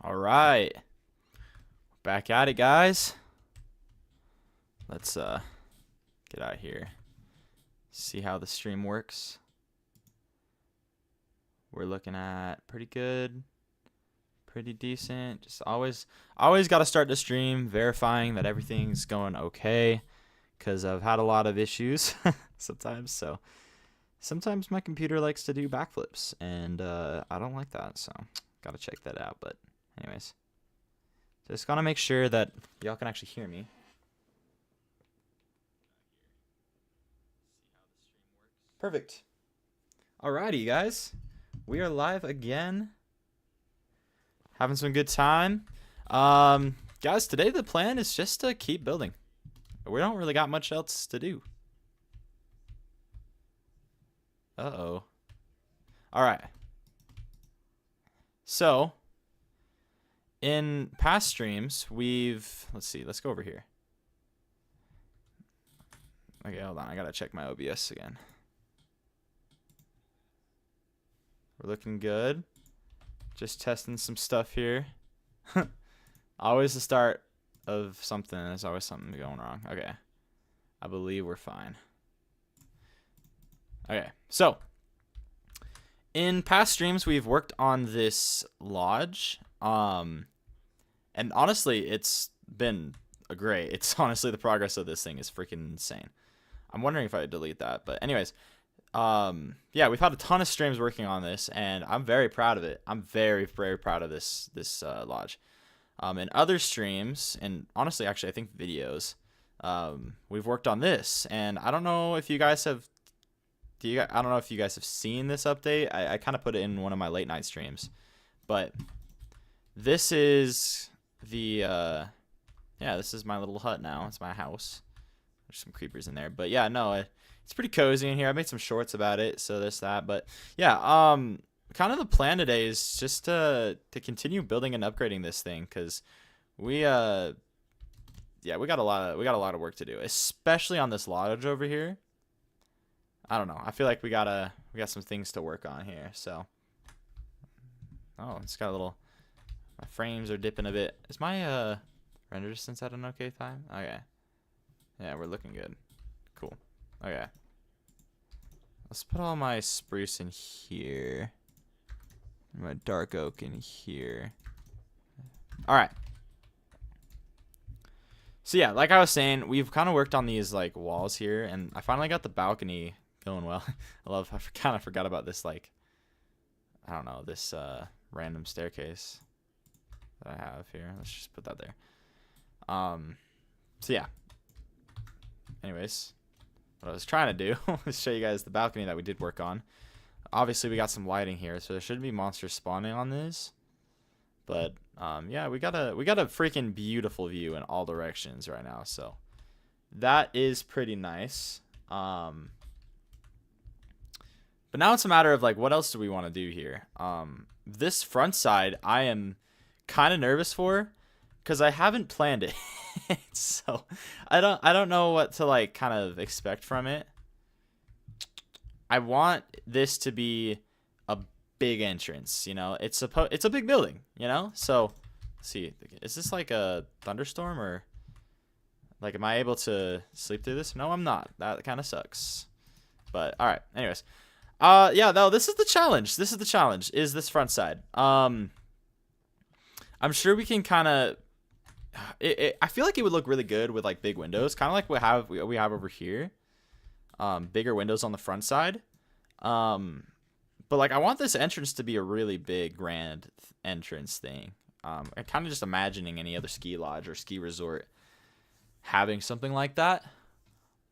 All right. Back at it, guys. Let's get out here. See how the stream works. We're looking at pretty good. Pretty decent. Just always got to start the stream verifying that everything's going okay, cuz I've had a lot of issues sometimes. So sometimes my computer likes to do backflips and I don't like that. So got to check that out. But anyways, just got to make sure that y'all can actually hear me. Perfect. Alrighty, guys. We are live again. Having some good time. Guys, today the plan is just to keep building. We don't really got much else to do. Uh-oh. Alright. So, in past streams, let's see, let's go over here. Okay, hold on, I gotta check my OBS again. We're looking good. Just testing some stuff here. Always the start of something. There's always something going wrong. Okay. I believe we're fine. Okay. So, in past streams, we've worked on this lodge. And honestly, it's been great. It's honestly, the progress of this thing is freaking insane. I'm wondering if I delete that. But anyways, yeah, we've had a ton of streams working on this, and I'm very proud of it. I'm very, very proud of this lodge. In other streams, and honestly, actually, I think videos, we've worked on this, and I don't know if you guys have. I don't know if you guys have seen this update. I kind of put it in one of my late night streams, but this is the yeah, this is my little hut now. It's my house. There's some creepers in there, but yeah, no. It's pretty cozy in here. I made some shorts about it, so there's that. But yeah, kind of the plan today is just to continue building and upgrading this thing, because we yeah, we got a lot of work to do, especially on this lodge over here. I don't know. I feel like we got some things to work on here. So, oh, it's got a little. My frames are dipping a bit. Is my render distance at an okay time? Okay. Yeah, we're looking good. Cool. Okay. Let's put all my spruce in here. My dark oak in here. Alright. So yeah, like I was saying, we've kind of worked on these like walls here, and I finally got the balcony going well. I kind of forgot about this, like, I don't know, this random staircase that I have here. Let's just put that there. So yeah. Anyways, what I was trying to do is show you guys the balcony that we did work on. Obviously, we got some lighting here, so there shouldn't be monsters spawning on this. But yeah, we got a freaking beautiful view in all directions right now, so that is pretty nice. But now it's a matter of like, what else do we want to do here? This front side, I am kind of nervous for, because I haven't planned it. So I don't know what to like kind of expect from it. I want this to be a big entrance, you know. It's a big building, you know. So let's see, is this like a thunderstorm, or like, am I able to sleep through this? No, I'm not. That kind of sucks. But all right, anyways, yeah, no, this is the challenge. Is this front side. I'm sure we can kind of. I feel like it would look really good with like big windows, kind of like we have over here. Bigger windows on the front side. But like, I want this entrance to be a really big, grand entrance thing. I'm kind of just imagining any other ski lodge or ski resort having something like that.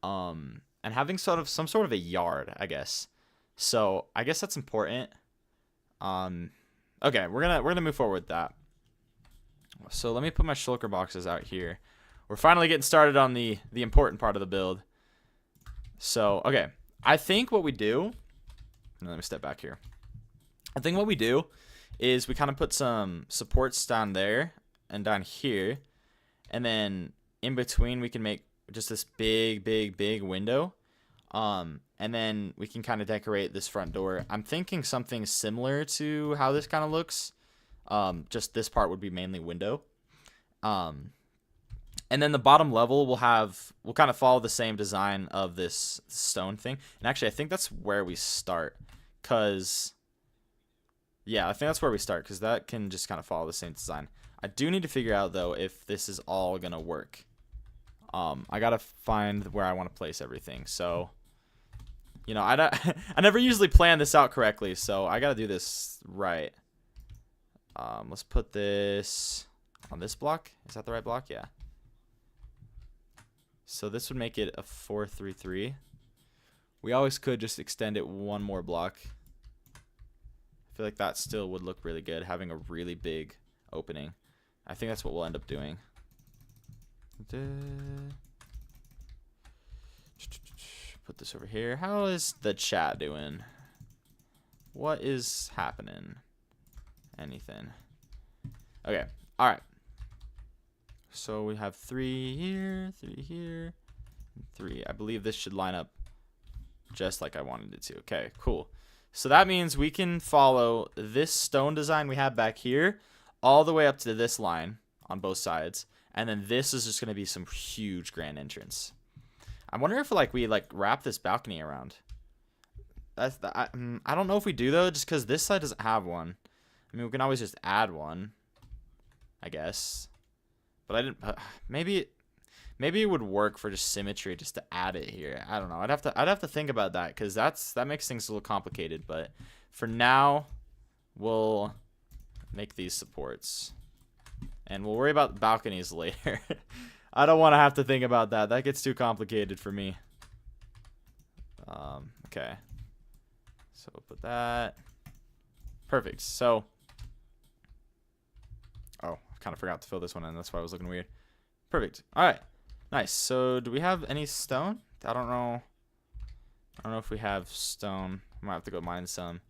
And having some sort of a yard, I guess. So I guess that's important. Okay, we're gonna move forward with that. So let me put my shulker boxes out here. We're finally getting started on the important part of the build. So, okay. I think what we do... Let me step back here. I think what we do is we kind of put some supports down there and down here. And then in between we can make just this big window. And then we can kind of decorate this front door. I'm thinking something similar to how this kind of looks. Just this part would be mainly window. And then the bottom level will kind of follow the same design of this stone thing. And actually, I think that's where we start. Yeah, I think that's where we start, because that can just kind of follow the same design. I do need to figure out, though, if this is all going to work. I got to find where I want to place everything. So, you know, I never usually plan this out correctly, so I got to do this right. Let's put this on this block. Is that the right block? Yeah. So this would make it a 4-3-3. We always could just extend it one more block. I feel like that still would look really good, having a really big opening. I think that's what we'll end up doing. Put this over here. How is the chat doing? What is happening? Anything. Okay. All right. So we have 3 here, 3 here, and 3. I believe this should line up just like I wanted it to. Okay, cool. So that means we can follow this stone design we have back here all the way up to this line on both sides. And then this is just going to be some huge grand entrance. I wonder if we wrap this balcony around. I don't know if we do, though, just because this side doesn't have one. I mean, we can always just add one, I guess. But I didn't. Maybe it would work for just symmetry, just to add it here. I don't know. I'd have to think about that, because that makes things a little complicated. But for now, we'll make these supports, and we'll worry about balconies later. I don't want to have to think about that. That gets too complicated for me. Okay. So we'll put that. Perfect. So. Oh, I kind of forgot to fill this one in. That's why I was looking weird. Perfect. All right. Nice. So do we have any stone? I don't know. I don't know if we have stone. I might have to go mine some.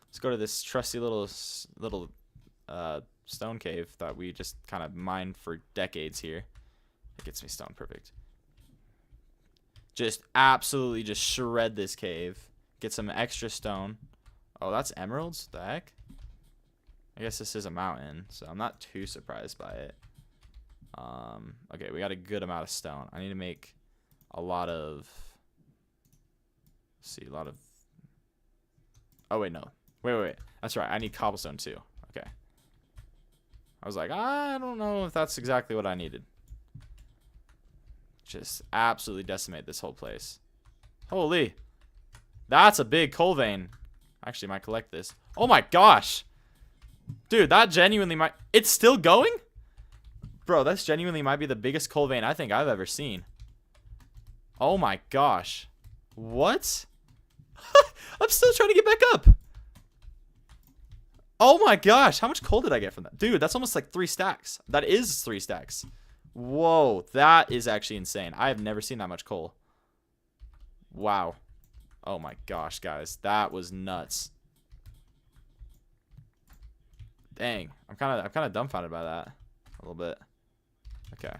Let's go to this trusty little stone cave that we just kind of mined for decades here. It gets me stone. Perfect. Just absolutely just shred this cave. Get some extra stone. Oh, that's emeralds? The heck? I guess this is a mountain, so I'm not too surprised by it. Okay, we got a good amount of stone. I need to make a lot of... Let's see, a lot of... Oh, wait, no. Wait. That's right. I need cobblestone, too. Okay. I was like, I don't know if that's exactly what I needed. Just absolutely decimate this whole place. Holy. That's a big coal vein. I actually might collect this. Oh, my gosh. Dude, that genuinely might... It's still going? Bro, that's genuinely might be the biggest coal vein I think I've ever seen. Oh my gosh. What? I'm still trying to get back up. Oh my gosh. How much coal did I get from that? Dude, that's almost like 3 stacks. That is 3 stacks. Whoa. That is actually insane. I have never seen that much coal. Wow. Oh my gosh, guys. That was nuts. Dang. I'm kind of dumbfounded by that. A little bit. Okay.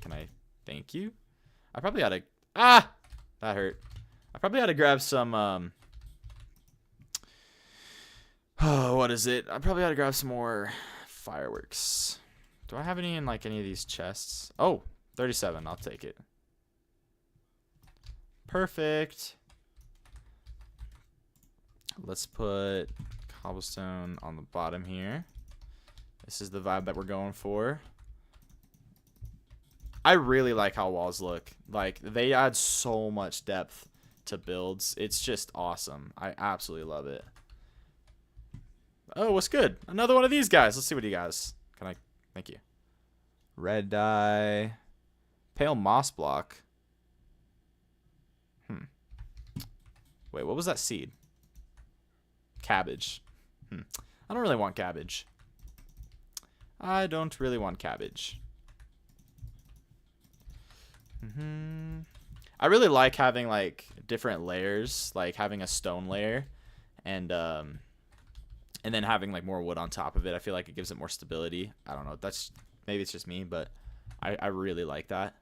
Can I thank you? I probably ought to... Ah! That hurt. I probably ought to grab some, Oh, what is it? I probably ought to grab some more fireworks. Do I have any in, any of these chests? Oh, 37. I'll take it. Perfect. Let's put cobblestone on the bottom here. This is the vibe that we're going for. I really like how walls look. They add so much depth to builds. It's just awesome. I absolutely love it. Oh, what's good? Another one of these guys. Let's see what he guys. Can I? Thank you. Red dye. Pale moss block. Wait, what was that seed? Cabbage. I don't really want cabbage. I don't really want cabbage. I really like having different layers, like having a stone layer and then having more wood on top of it. I feel like it gives it more stability. I don't know. Maybe it's just me, but I really like that.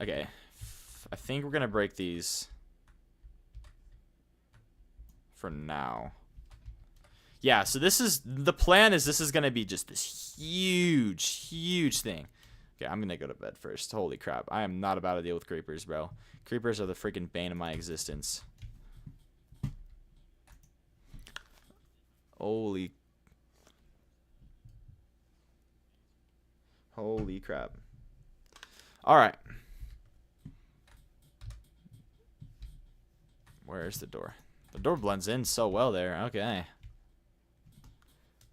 Okay. I think we're going to break these for now. Yeah, so this is the plan. Is this is gonna be just this huge thing. Okay, I'm gonna go to bed first. Holy crap, I am not about to deal with creepers, bro. Creepers are the freaking bane of my existence. Holy crap. All right. Where's the door? The door blends in so well there. Okay.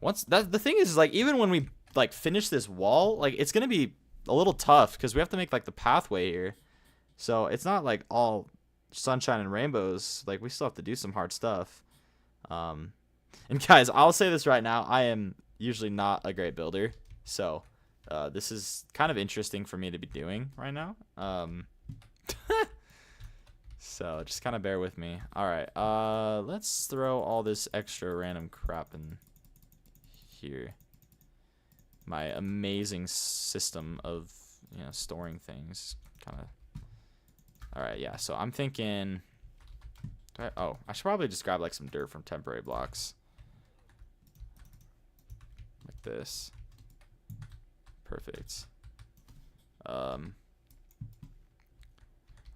Once that the thing is like even when we like finish this wall, like it's gonna be a little tough because we have to make like the pathway here. So it's not like all sunshine and rainbows. Like we still have to do some hard stuff. And guys, I'll say this right now. I am usually not a great builder, so this is kind of interesting for me to be doing right now. So just kind of bear with me. All right, let's throw all this extra random crap in here. My amazing system of storing things, kind of. All right, yeah. So I'm thinking. I should probably just grab like some dirt from temporary blocks. Like this. Perfect. I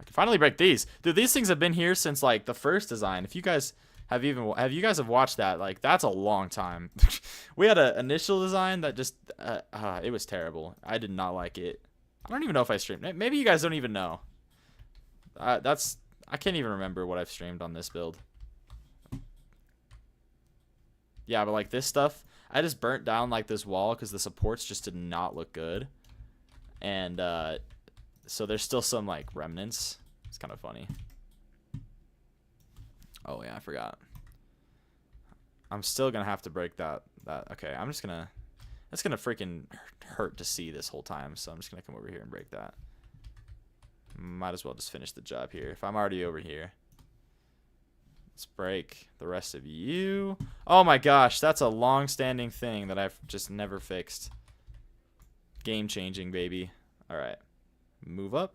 can finally break these. Dude, these things have been here since like the first design. If you guys have watched that, like that's a long time. We had an initial design that just it was terrible. I did not like it. I don't even know if I streamed. Maybe you guys don't even know. I can't even remember what I've streamed on this build. Yeah, but like this stuff, I just burnt down like this wall because the supports just did not look good. And so there's still some like remnants. It's kind of funny. Oh yeah, I forgot. I'm still gonna have to break that. Okay, I'm just gonna. That's gonna freaking hurt to see this whole time. So I'm just gonna come over here and break that. Might as well just finish the job here. If I'm already over here. Let's break the rest of you. Oh my gosh, that's a long-standing thing that I've just never fixed. Game-changing, baby. All right. Move up.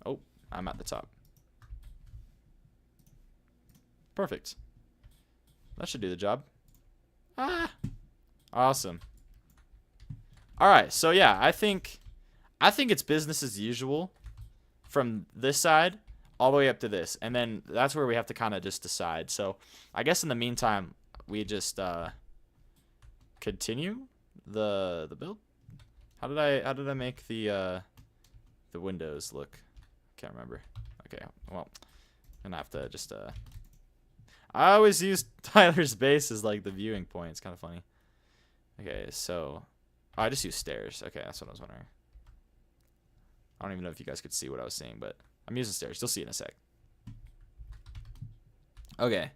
Oh, I'm at the top. Perfect. That should do the job. Ah. Awesome. All right, so yeah, I think it's business as usual from this side all the way up to this. And then that's where we have to kind of just decide. So I guess in the meantime, we just continue the build. How did I make the windows look? Can't remember. Okay, well, I'm gonna have to just I always use Tyler's base as like the viewing point. It's kind of funny. Okay, so I just use stairs. Okay, that's what I was wondering. I don't even know if you guys could see what I was saying, but I'm using stairs. You'll see in a sec. Okay.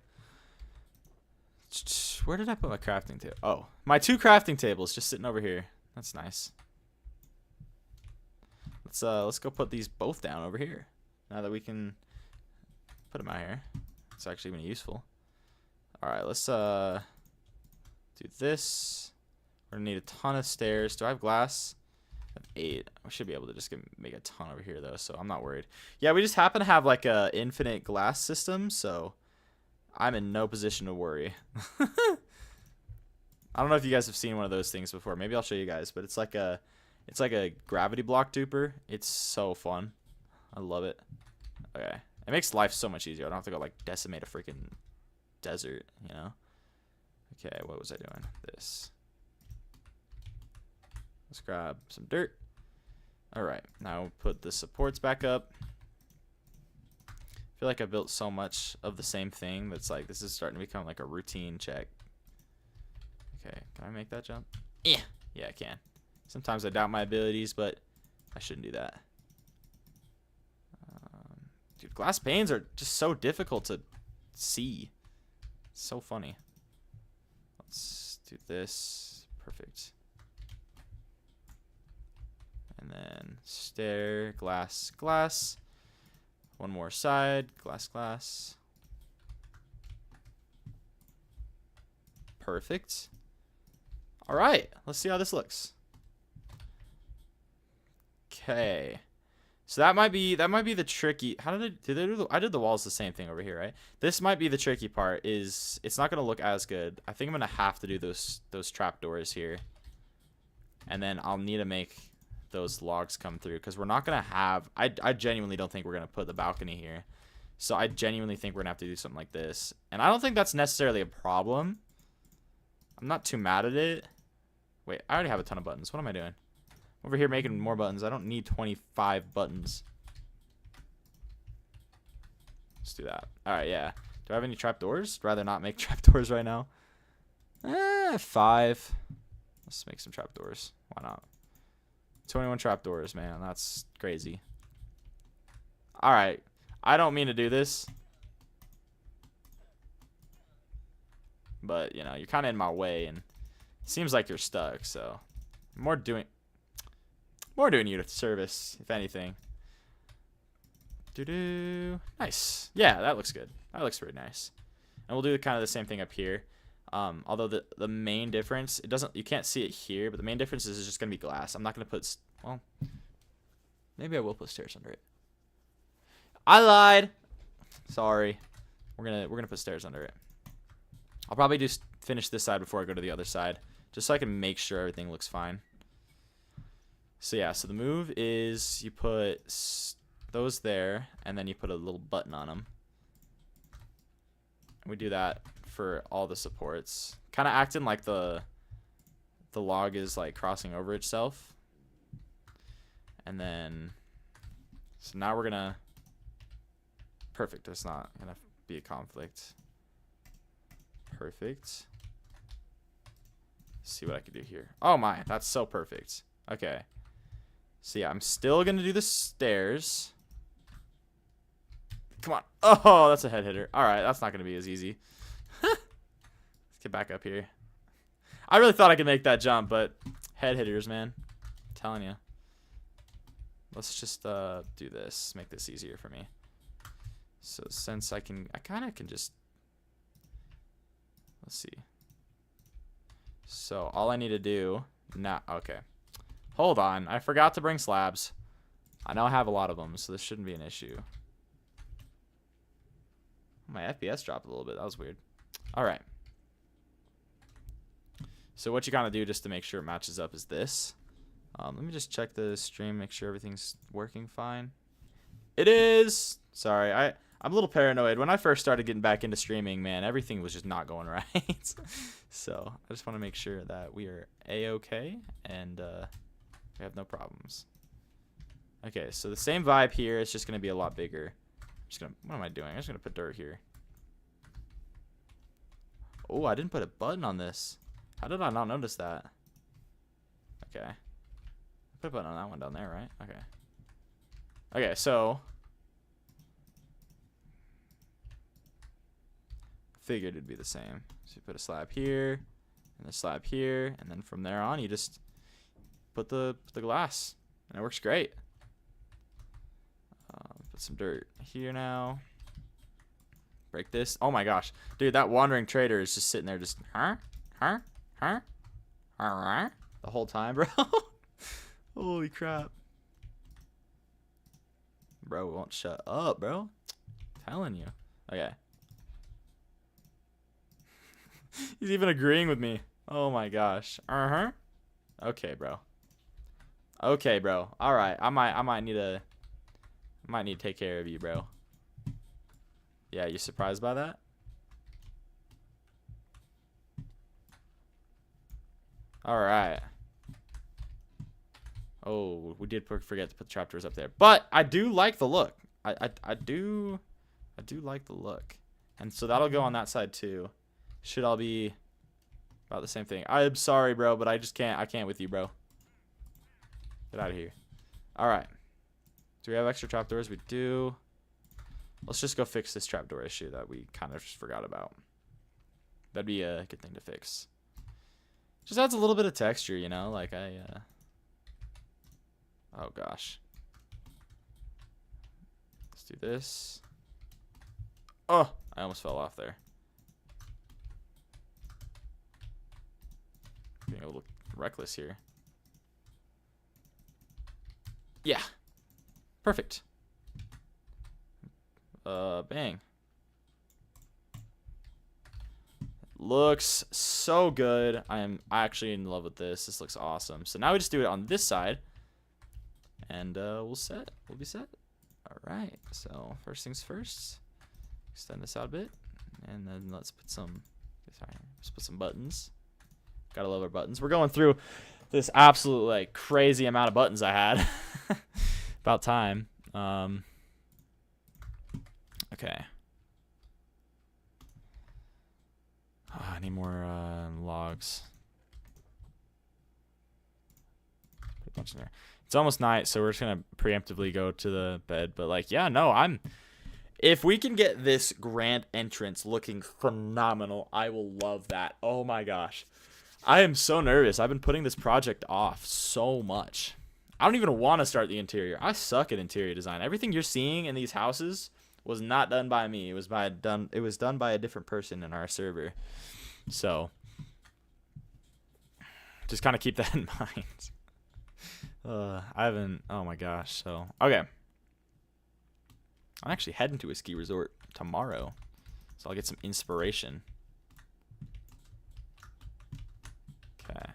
Where did I put my crafting table? Oh, my 2 crafting tables just sitting over here. That's nice. Let's go put these both down over here. Now that we can put them out here. It's actually gonna be useful. All right, let's do this. We're gonna need a ton of stairs. Do I have glass? I have 8. I should be able to just make a ton over here though, so I'm not worried. Yeah, we just happen to have like a infinite glass system, so I'm in no position to worry. I don't know if you guys have seen one of those things before. Maybe I'll show you guys, but it's like a gravity block duper. It's so fun. I love it. Okay. It makes life so much easier. I don't have to go like decimate a freaking desert, you know? Okay, what was I doing? This. Let's grab some dirt. Alright, now put the supports back up. I feel like I built so much of the same thing that's like this is starting to become like a routine check. Okay, can I make that jump? Yeah, I can. Sometimes I doubt my abilities, but I shouldn't do that. Dude, glass panes are just so difficult to see. It's so funny. Let's do this. Perfect. And then stair, glass, glass. One more side, glass, glass. Perfect. All right, let's see how this looks. Okay. So that might be the tricky. How did they do I did the walls the same thing over here, right? This might be the tricky part. Is it's not gonna look as good. I think I'm gonna have to do those trapdoors here, and then I'll need to make those logs come through because we're not gonna have. I genuinely don't think we're gonna put the balcony here. So I genuinely think we're gonna have to do something like this, and I don't think that's necessarily a problem. I'm not too mad at it. Wait, I already have a ton of buttons. What am I doing? Over here making more buttons. I don't need 25 buttons. Let's do that. Alright, yeah. Do I have any trapdoors? I'd rather not make trapdoors right now. 5. Let's make some trapdoors. Why not? 21 trapdoors, man. That's crazy. Alright. I don't mean to do this. But, you know, you're kind of in my way, and it seems like you're stuck, so. More doing you a service, if anything. Nice. Yeah, that looks good. That looks pretty nice. And we'll do kind of the same thing up here. Although the main difference, you can't see it here, but the main difference is it's just gonna be glass. I'm not gonna put, well, maybe I will put stairs under it. I lied. Sorry. We're gonna put stairs under it. I'll probably just finish this side before I go to the other side, just so I can make sure everything looks fine. So yeah, so the move is you put those there, and then you put a little button on them. And we do that for all the supports, kind of acting like the log is like crossing over itself. And then, so now we're gonna, perfect. It's not gonna be a conflict. Perfect. See what I can do here. Oh my, that's so perfect. Okay. So yeah, I'm still gonna do the stairs. Come on. Oh, that's a head hitter. All right, that's not gonna be as easy. Let's get back up here. I really thought I could make that jump, but head hitters, man. I'm telling you. Let's just do this. Make this easier for me. So since I kind of can just. Let's see. So all I need to do now. Okay. Hold on. I forgot to bring slabs. I know I have a lot of them, so this shouldn't be an issue. My FPS dropped a little bit. That was weird. All right. So what you gotta do just to make sure it matches up is this. Let me just check the stream, make sure everything's working fine. It is. Sorry, I'm a little paranoid. When I first started getting back into streaming, man, everything was just not going right. So I just want to make sure that we are A-okay and we have no problems. Okay, so the same vibe here. It's just gonna be a lot bigger. What am I doing? I'm just gonna put dirt here. Oh, I didn't put a button on this. How did I not notice that? Okay. I put a button on that one down there, right? Okay. Okay, so figured it'd be the same. So you put a slab here and a slab here, and then from there on you just put the glass, and it works great. Put some dirt here now. Break this. Oh my gosh, dude, that wandering trader is just sitting there, just the whole time, bro. Holy crap, bro, won't shut up, bro. I'm telling you. Okay. He's even agreeing with me. Oh my gosh. Okay, bro. Okay, bro. All right. I might need to take care of you, bro. Yeah, you surprised by that? All right. Oh, we did forget to put the trapdoors up there, but I do like the look. I do like the look, and so that'll go on that side too. Should all be about the same thing. I'm sorry, bro, but I just can't. I can't with you, bro. Get out of here. All right. Do we have extra trapdoors? We do. Let's just go fix this trapdoor issue that we kind of just forgot about. That'd be a good thing to fix. Just adds a little bit of texture, you know? Like oh, gosh. Let's do this. Oh, I almost fell off there. Being a little reckless here. Yeah. Perfect. Bang. Looks so good. I am actually in love with this. This looks awesome. So now we just do it on this side, and we'll be set. All right. So first things first, extend this out a bit, and then let's put some buttons. Gotta love our buttons. We're going through this absolute like crazy amount of buttons I had. About time. Okay. Oh, I need more logs. Put a bunch in there. It's almost night, so we're just gonna preemptively go to the bed. But like, yeah, no, if we can get this grand entrance looking phenomenal, I will love that. Oh my gosh. I am so nervous. I've been putting this project off so much. I don't even want to start the interior. I suck at interior design. Everything you're seeing in these houses was not done by me. It was done by a different person in our server. So just kind of keep that in mind. Oh my gosh. So, okay. I'm actually heading to a ski resort tomorrow, so I'll get some inspiration. Okay.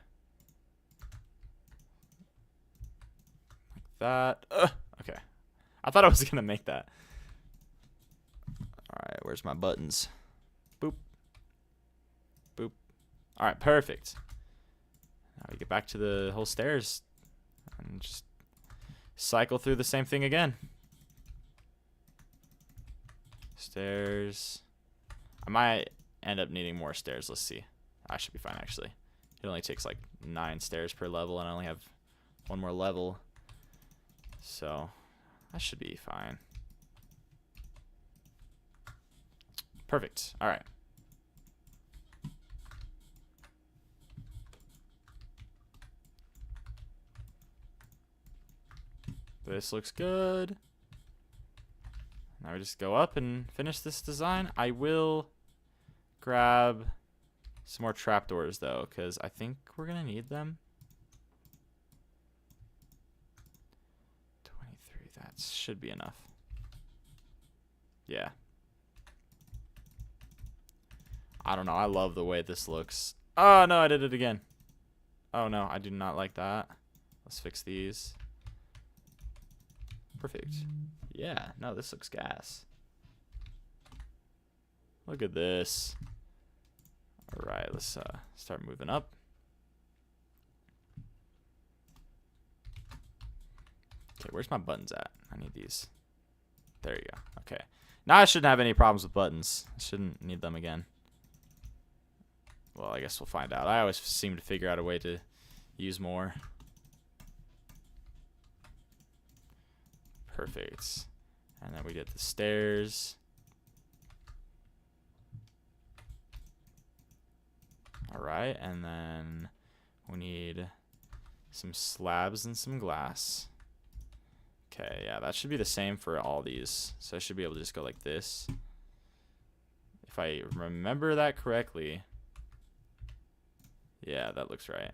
Like that. Okay. I thought I was going to make that. All right, where's my buttons? Boop. Boop. All right, perfect. Now we get back to the whole stairs and just cycle through the same thing again. Stairs. I might end up needing more stairs. Let's see. I should be fine, actually. It only takes like 9 stairs per level, and I only have 1 more level. So I should be fine. Perfect. All right. This looks good. Now we just go up and finish this design. I will grab some more trapdoors, though, because I think we're going to need them. 23, that should be enough. Yeah. I don't know. I love the way this looks. Oh, no, I did it again. Oh, no, I do not like that. Let's fix these. Perfect. Yeah, no, this looks gas. Look at this. All right, let's start moving up. Okay, where's my buttons at? I need these. There you go. Okay. Now I shouldn't have any problems with buttons. I shouldn't need them again. Well, I guess we'll find out. I always seem to figure out a way to use more. Perfect. And then we get the stairs. All right, and then we need some slabs and some glass. Okay, yeah, that should be the same for all these. So I should be able to just go like this. If I remember that correctly. Yeah, that looks right.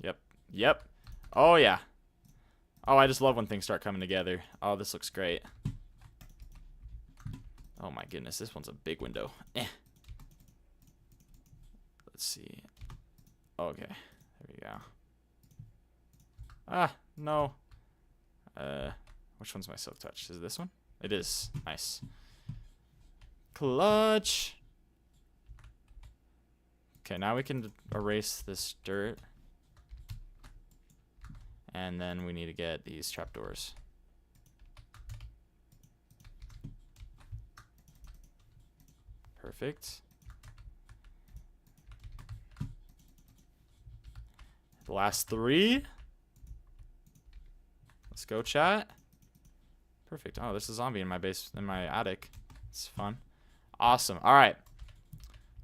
Yep. Yep. Oh, yeah. Oh, I just love when things start coming together. Oh, this looks great. Oh, my goodness. This one's a big window. Let's see. Okay. There we go. Ah, no. Which one's my silk touch? Is it this one? It is. Nice. Clutch. Okay, now we can erase this dirt. And then we need to get these trapdoors. Perfect. The last 3. Let's go, chat. Perfect. Oh, there's a zombie in my attic. It's fun. Awesome. All right.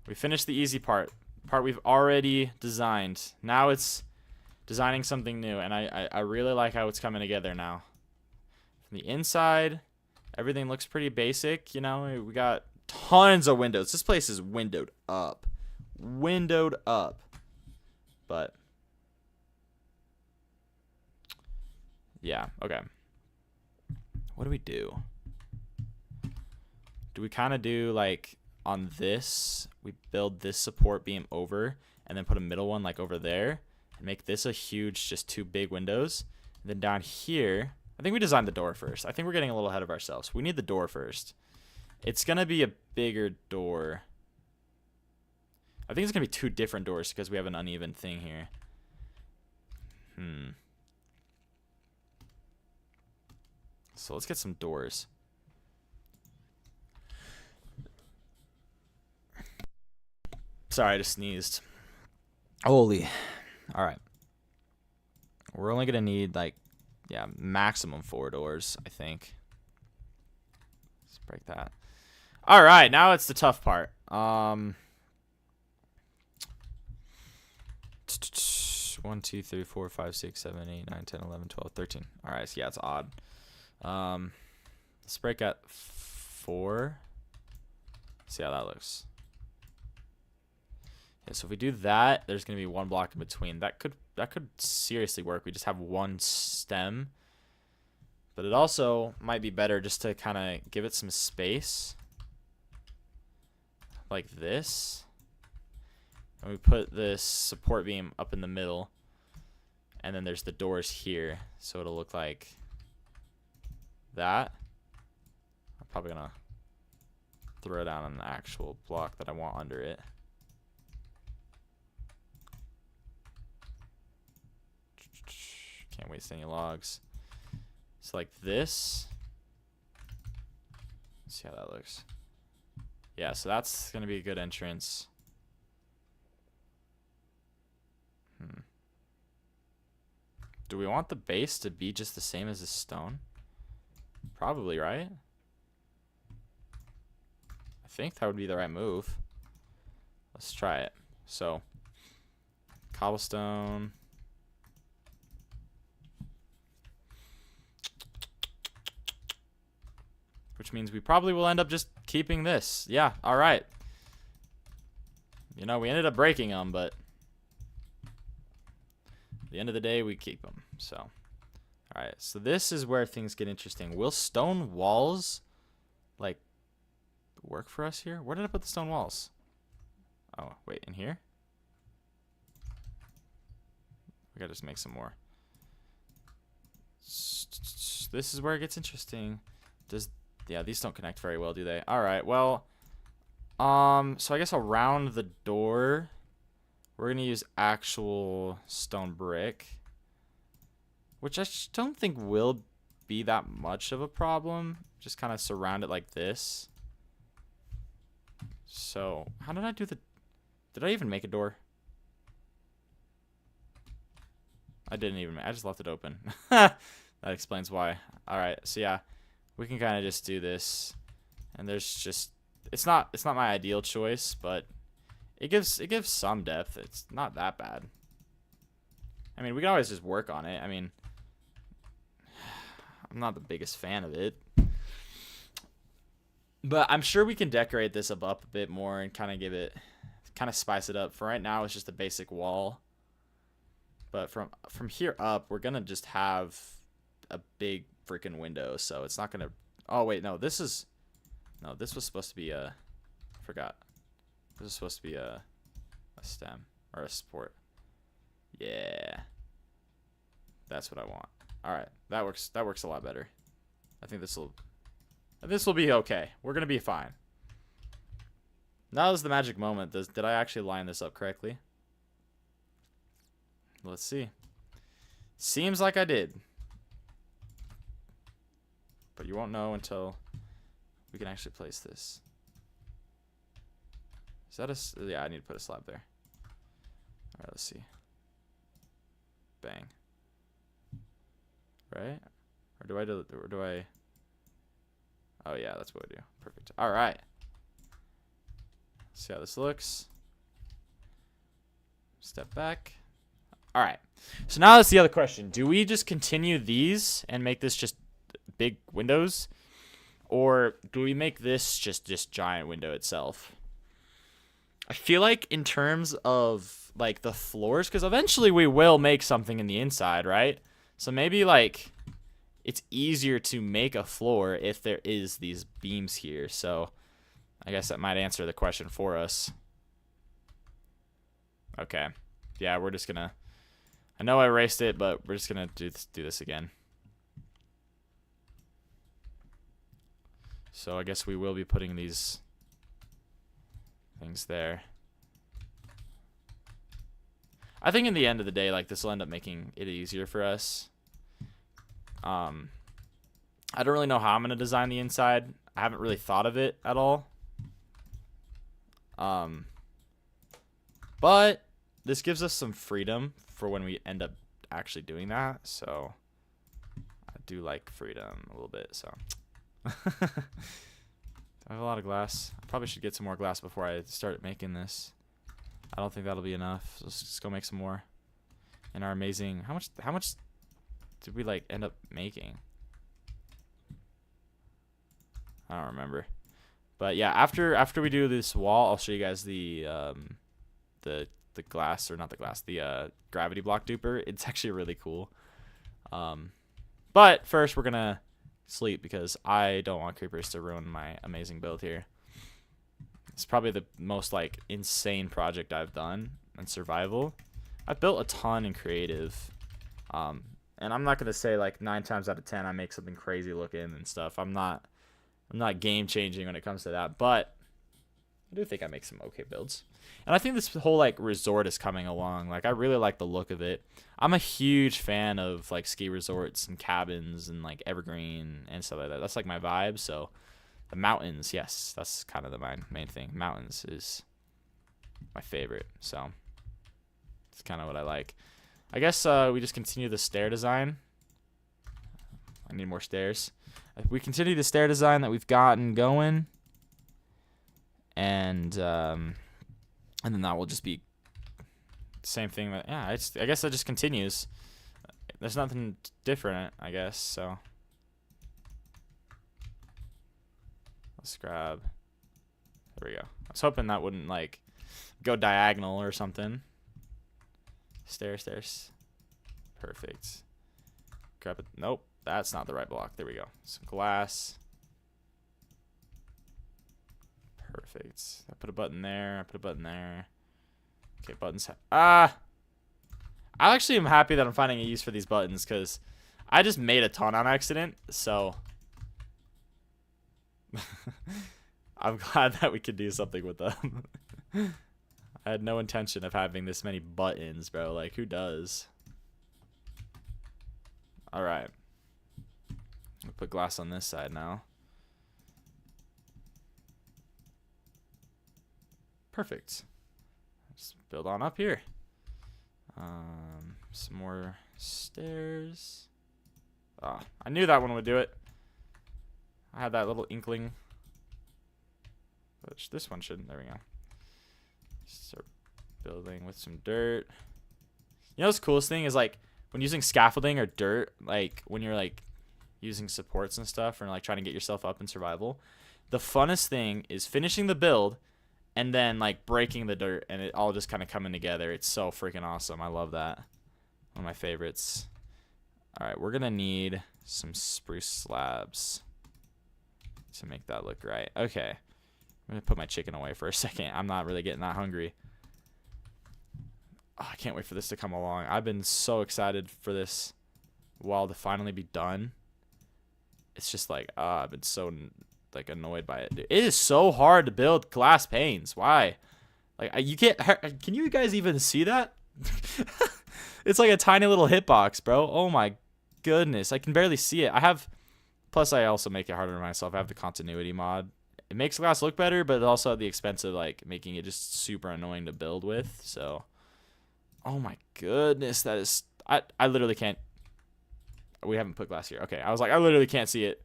We finished the easy part. Part we've already designed. Now it's designing something new, and I really like how it's coming together now. From the inside, everything looks pretty basic. You know, we got tons of windows. This place is windowed up. Windowed up. But Yeah, okay. What do we do? Do we kind of do like on this, we build this support beam over and then put a middle one like over there and make this a huge, just 2 big windows. And then down here, I think we designed the door first. I think we're getting a little ahead of ourselves. We need the door first. It's going to be a bigger door. I think it's going to be 2 different doors because we have an uneven thing here. So let's get some doors. Sorry, I just sneezed. Holy. All right. We're only going to need like, yeah, maximum 4 doors, I think. Let's break that. All right, now it's the tough part. 1, 2, 3, 4, 5, 6, 7, 8, 9, 10, 11, 12, 13. All right, so yeah, it's odd. Let's break at 4. See how that looks. Yeah, so if we do that, there's gonna be 1 block in between. That could seriously work. We just have 1 stem, but it also might be better just to kind of give it some space, like this. And we put this support beam up in the middle, and then there's the doors here, so it'll look like that. I'm probably gonna throw down an actual block that I want under it. Can't waste any logs. It's like this. Let's see how that looks. Yeah, so that's gonna be a good entrance. Do we want the base to be just the same as the stone? Probably, right? I think that would be the right move. Let's try it. So, cobblestone. Which means we probably will end up just keeping this. Yeah, all right. You know, we ended up breaking them, but at the end of the day, we keep them. So, all right. So this is where things get interesting. Will stone walls, like, work for us here? Where did I put the stone walls? Oh, wait, in here? We gotta just make some more. This is where it gets interesting. Yeah, these don't connect very well, do they? All right, well, so I guess around the door, we're gonna use actual stone brick, which I just don't think will be that much of a problem. Just kind of surround it like this. So, how did I do did I even make a door? I didn't even, I just left it open. That explains why. All right, so yeah. We can kind of just do this, and there's just it's not my ideal choice, but it gives some depth. It's not that bad. I mean, we can always just work on it. I mean, I'm not the biggest fan of it, but I'm sure we can decorate this up a bit more and kind of spice it up. For right now, it's just a basic wall, but from here up, we're gonna just have a big freaking window, so it's not gonna. Oh wait, no, this was supposed to be I forgot. This was supposed to be a stem or a support. Yeah, that's what I want. All right, that works a lot better. I think this will be okay. We're gonna be fine. Now is the magic moment. Did I actually line this up correctly? Let's see. Seems like I did. But you won't know until we can actually place this. Is that yeah, I need to put a slab there. All right, let's see. Bang. Right? Or do I? Oh yeah, that's what I do. Perfect. All right. See how this looks. Step back. All right. So now that's the other question. Do we just continue these and make this just big windows, or do we make this just this giant window itself? I feel like in terms of like the floors, because eventually we will make something in the inside, right? So maybe like it's easier to make a floor if there is these beams here. So I guess that might answer the question for us. Okay. Yeah, we're just gonna, I know I erased it, but we're just gonna do this again. So I guess we will be putting these things there. I think in the end of the day, like, this will end up making it easier for us. I don't really know how I'm gonna design the inside. I haven't really thought of it at all. But this gives us some freedom for when we end up actually doing that. So I do like freedom a little bit. So I have a lot of glass. I probably should get some more glass before I start making this. I don't think that'll be enough. So let's just go make some more. And our amazing, how much did we like end up making? I don't remember. But yeah, after we do this wall, I'll show you guys the glass, or not the glass, the gravity block duper. It's actually really cool. But first we're gonna sleep because I don't want creepers to ruin my amazing build here. It's probably the most like insane project I've done in survival. I've built a ton in creative, and I'm not gonna say like 9 times out of 10 I make something crazy looking and stuff. I'm not game changing when it comes to that, but I do think I make some okay builds. And I think this whole like resort is coming along. Like, I really like the look of it. I'm a huge fan of like ski resorts and cabins and like evergreen and stuff like that. That's like my vibe. So the mountains, yes, that's kind of the main thing. Mountains is my favorite. So it's kind of what I like. I guess we just continue the stair design. I need more stairs. We continue the stair design that we've gotten going, and then that will just be the same thing. That, yeah, I guess that just continues. There's nothing different, I guess. So let's grab. There we go. I was hoping that wouldn't like go diagonal or something. Stairs. Perfect. Grab it. Nope. That's not the right block. There we go. Some glass. Perfect. I put a button there. I put a button there. Okay, buttons. I actually am happy that I'm finding a use for these buttons because I just made a ton on accident. So I'm glad that we could do something with them. I had no intention of having this many buttons, bro. Like, who does? All right. We'll put glass on this side now. Perfect. Just build on up here. Some more stairs. Ah, I knew that one would do it. I had that little inkling. But this one shouldn't. There we go. Start building with some dirt. You know what's the coolest thing is like when using scaffolding or dirt, like when you're like using supports and stuff or like trying to get yourself up in survival, the funnest thing is finishing the build and then like breaking the dirt and it all just kind of coming together. It's so freaking awesome. I love that. One of my favorites. All right, we're gonna need some spruce slabs to make that look right. Okay, I'm gonna put my chicken away for a second. I'm not really getting that hungry. Oh, I can't wait for this to come along. I've been so excited for this wall to finally be done. It's just like, I've been so like annoyed by it. Dude, it is so hard to build glass panes. Why? Like, you can't. Can you guys even see that? It's like a tiny little hitbox, bro. Oh my goodness, I can barely see it. I have. Plus, I also make it harder for myself. I have the continuity mod. It makes glass look better, but also at the expense of like making it just super annoying to build with. So, oh my goodness, that is. I literally can't. We haven't put glass here. Okay, I was like, I literally can't see it.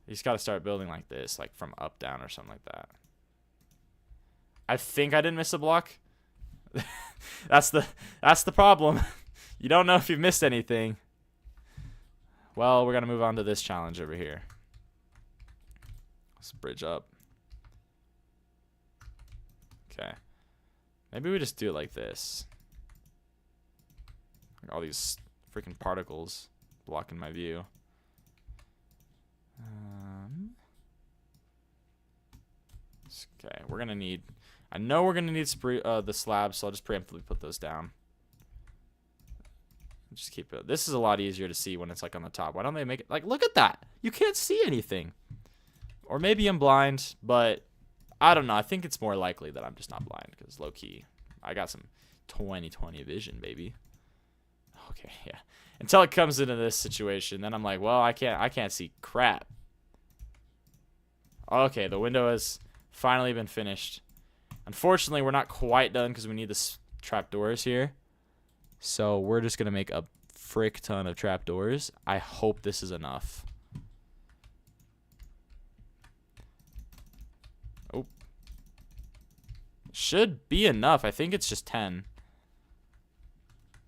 You just got to start building like this, like from up down or something like that. I think I didn't miss a block. That's the problem. You don't know if you've missed anything. Well, we're gonna move on to this challenge over here. Let's bridge up. Okay. Maybe we just do it like this. All these freaking particles blocking my view. Okay, we're gonna need. I know we're gonna need the slabs, so I'll just preemptively put those down. Just keep it. This is a lot easier to see when it's like on the top. Why don't they make it like? Look at that. You can't see anything. Or maybe I'm blind, but I don't know. I think it's more likely that I'm just not blind because low key, I got some 20/20 vision, baby. Okay, yeah. Until it comes into this situation, then I'm like, well, I can't see crap. Okay, the window has finally been finished. Unfortunately, we're not quite done because we need the trapdoors here. So we're just gonna make a frick ton of trapdoors. I hope this is enough. Oh, should be enough. I think it's just 10.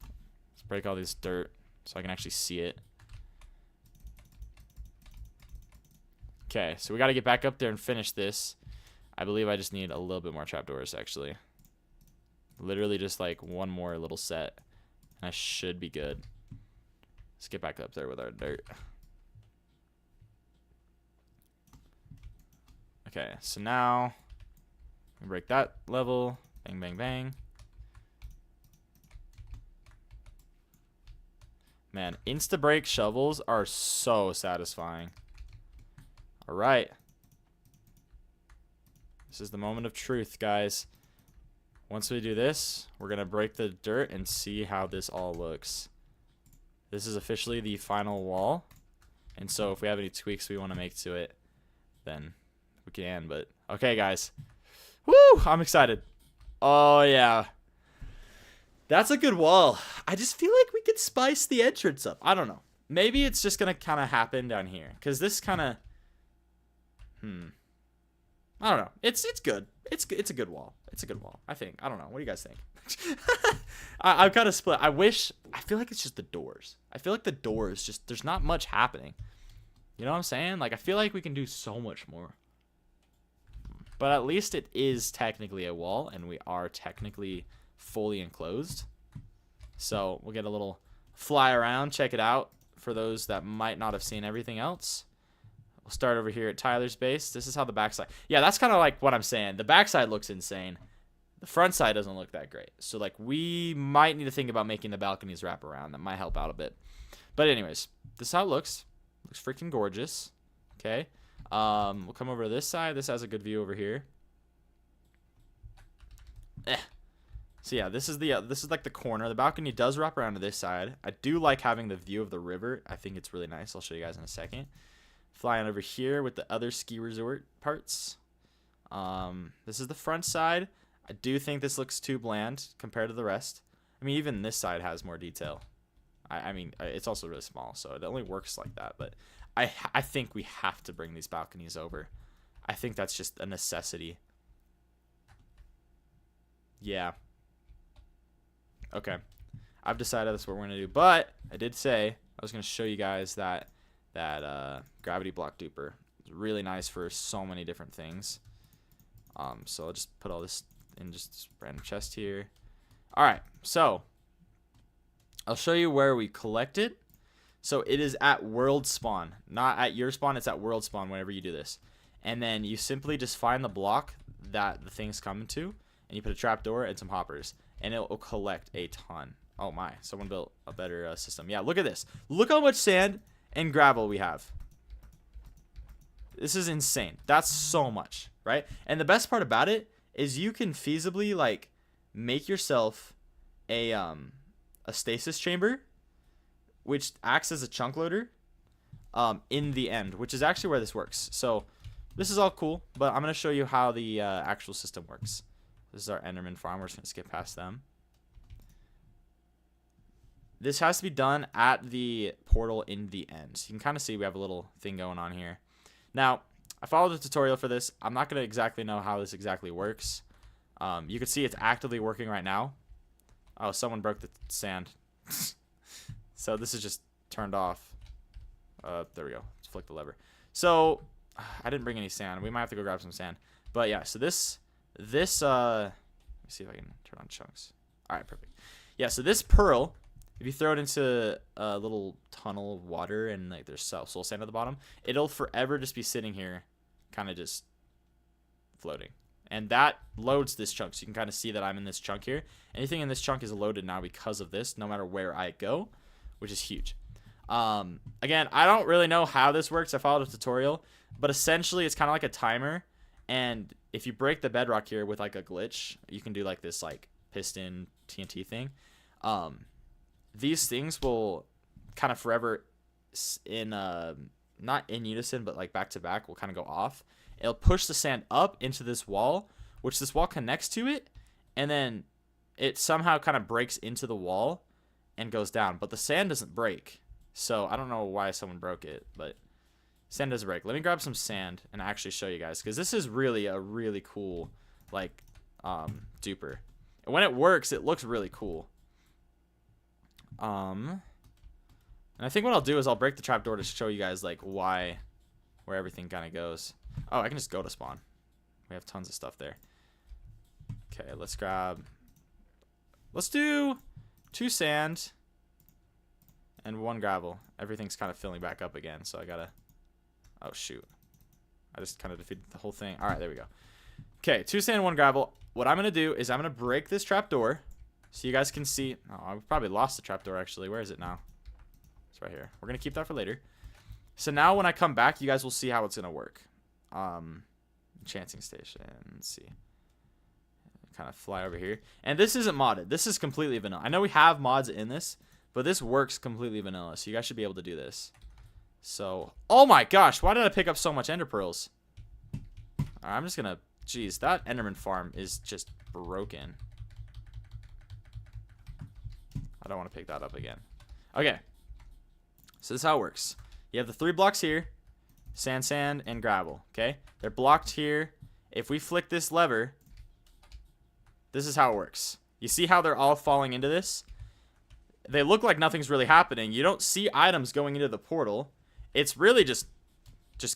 Let's break all this dirt so I can actually see it. Okay, so we got to get back up there and finish this. I believe I just need a little bit more trapdoors, actually. Literally just like one more little set. And I should be good. Let's get back up there with our dirt. Okay, so now we break that level. Bang, bang, bang. Man, insta-break shovels are so satisfying. All right. This is the moment of truth, guys. Once we do this, we're going to break the dirt and see how this all looks. This is officially the final wall. And so if we have any tweaks we want to make to it, then we can. But okay, guys. Woo! I'm excited. Oh, yeah. That's a good wall. I just feel like we could spice the entrance up. I don't know. Maybe it's just going to kind of happen down here. Because this kind of... I don't know. It's good. It's a good wall. It's a good wall, I think. I don't know. What do you guys think? I'm kind of split. I feel like it's just the doors. I feel like the doors just, there's not much happening. You know what I'm saying? Like, I feel like we can do so much more. But at least it is technically a wall, and we are technically fully enclosed. So we'll get a little fly around, check it out for those that might not have seen everything else. We'll start over here at Tyler's base. This is how the backside... Yeah, that's kind of like what I'm saying. The backside looks insane. The front side doesn't look that great. So, like, we might need to think about making the balconies wrap around. That might help out a bit. But anyways, this is how it looks. Looks freaking gorgeous. Okay. We'll come over to this side. This has a good view over here. So yeah, this is like the corner. The balcony does wrap around to this side. I do like having the view of the river. I think it's really nice. I'll show you guys in a second. Flying over here with the other ski resort parts. This is the front side. I do think this looks too bland compared to the rest. I mean, even this side has more detail. I mean, it's also really small, so it only works like that. But I think we have to bring these balconies over. I think that's just a necessity. Yeah. Okay. I've decided that's what we're going to do. But I did say I was going to show you guys that gravity block duper. It's really nice for so many different things. So I'll just put all this in just this random chest here. All right. So I'll show you where we collect it. So it is at world spawn, not at your spawn. It's at world spawn whenever you do this. And then you simply just find the block that the thing's coming to, and you put a trapdoor and some hoppers, and it will collect a ton. Oh my, someone built a better system. Yeah, look at this. Look how much sand and gravel we have. This is insane. That's so much, right? And the best part about it is you can feasibly like make yourself a stasis chamber, which acts as a chunk loader in the end, which is actually where this works. So this is all cool, but I'm going to show you how the actual system works. This is our Enderman farm. We're just going to skip past them. This has to be done at the portal in the end. So you can kind of see we have a little thing going on here. Now, I followed the tutorial for this. I'm not going to exactly know how this exactly works. You can see it's actively working right now. Oh, someone broke the sand. So this is just turned off. There we go. Let's flick the lever. So I didn't bring any sand. We might have to go grab some sand. But yeah, so this let me see if I can turn on chunks. All right, perfect. Yeah, so this pearl if you throw it into a little tunnel of water and like there's soul sand at the bottom, it'll forever just be sitting here, kind of just floating. And that loads this chunk, so you can kind of see that I'm in this chunk here. Anything in this chunk is loaded now because of this, no matter where I go, which is huge. Again, I don't really know how this works. I followed a tutorial, but essentially it's kind of like a timer. And if you break the bedrock here with like a glitch, you can do like this like piston TNT thing. These things will kind of forever in not in unison, but like back to back will kind of go off. It'll push the sand up into this wall, which this wall connects to it, and then it somehow kind of breaks into the wall and goes down. But the sand doesn't break, so I don't know why someone broke it, but sand doesn't break. Let me grab some sand and actually show you guys, because this is really a really cool like duper. And when it works, it looks really cool. And I think what I'll do is I'll break the trapdoor to show you guys like where everything kind of goes. Oh, I can just go to spawn. We have tons of stuff there. Okay, let's do 2 sand and 1 gravel. Everything's kind of filling back up again, so I gotta, oh shoot, I just kind of defeated the whole thing. All right, there we go. Okay, 2 sand, 1 gravel. What I'm gonna do is I'm gonna break this trapdoor so you guys can see. Oh, I probably lost the trapdoor actually. Where is it now? It's right here. We're gonna keep that for later. So now when I come back, you guys will see how it's gonna work. Enchanting station. Let's see. Kind of fly over here. And this isn't modded. This is completely vanilla. I know we have mods in this, but this works completely vanilla. So you guys should be able to do this. So, oh my gosh, why did I pick up so much ender pearls? Alright, I'm just gonna, geez, that enderman farm is just broken. I don't want to pick that up again. Okay. So this is how it works. You have the 3 blocks here. Sand, and gravel, okay? They're blocked here. If we flick this lever, this is how it works. You see how they're all falling into this? They look like nothing's really happening. You don't see items going into the portal. It's really just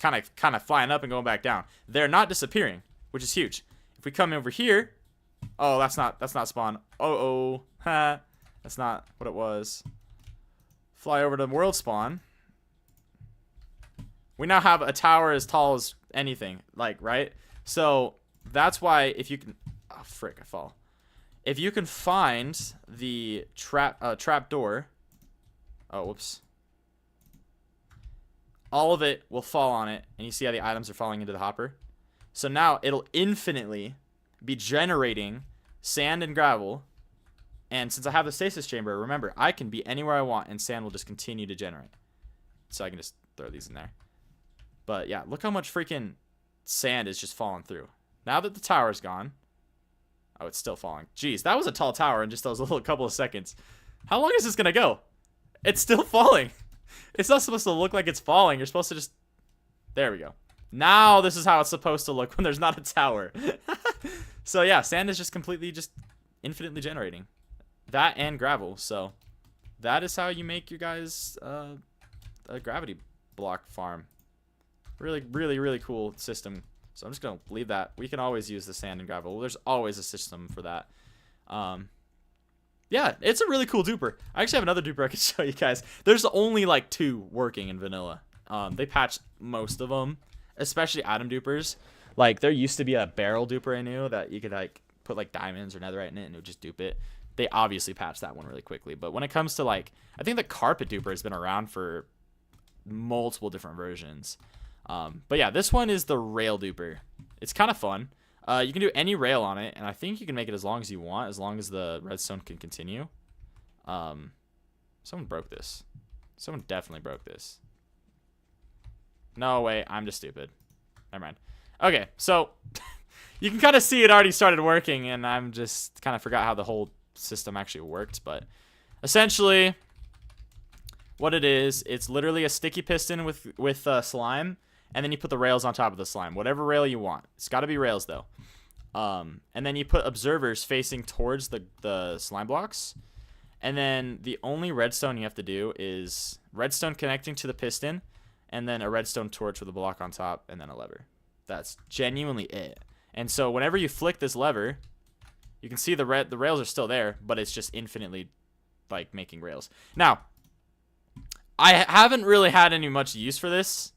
kind of flying up and going back down. They're not disappearing, which is huge. If we come over here, oh, that's not spawn. Ha, that's not what it was. Fly over to world spawn. We now have a tower as tall as anything, like, right? So that's why if you can, oh frick, I fall. If you can find the trap door, oh whoops, all of it will fall on it, and you see how the items are falling into the hopper. So now it'll infinitely be generating sand and gravel, and since I have the stasis chamber, remember I can be anywhere I want, and sand will just continue to generate. So I can just throw these in there. But yeah, look how much freaking sand is just falling through. Now that the tower's gone. Oh, it's still falling. Jeez, that was a tall tower in just those little couple of seconds. How long is this going to go? It's still falling. It's not supposed to look like it's falling. You're supposed to just... There we go. Now this is how it's supposed to look when there's not a tower. So yeah, sand is just completely just infinitely generating. That and gravel. So that is how you make your guys a gravity block farm. Really cool system. So I'm just gonna leave that. We can always use the sand and gravel. There's always a system for that. Yeah, it's a really cool duper. I actually have another duper I can show you guys. There's only like 2 working in vanilla. They patched most of them, especially item dupers. Like there used to be a barrel duper I knew that you could like put like diamonds or netherite in it and it would just dupe it. They obviously patched that one really quickly. But when it comes to like, I think the carpet duper has been around for multiple different versions. But yeah, this one is the rail duper. It's kind of fun. You can do any rail on it, and I think you can make it as long as you want, as long as the redstone can continue. Someone broke this. Someone definitely broke this. No, wait, I'm just stupid. Never mind. Okay, so you can kind of see it already started working, and I'm just kind of forgot how the whole system actually worked, but essentially what it is, it's literally a sticky piston with slime. And then you put the rails on top of the slime. Whatever rail you want. It's got to be rails, though. And then you put observers facing towards the slime blocks. And then the only redstone you have to do is redstone connecting to the piston. And then a redstone torch with a block on top. And then a lever. That's genuinely it. And so whenever you flick this lever, you can see the rails are still there. But it's just infinitely like making rails. Now, I haven't really had any much use for this.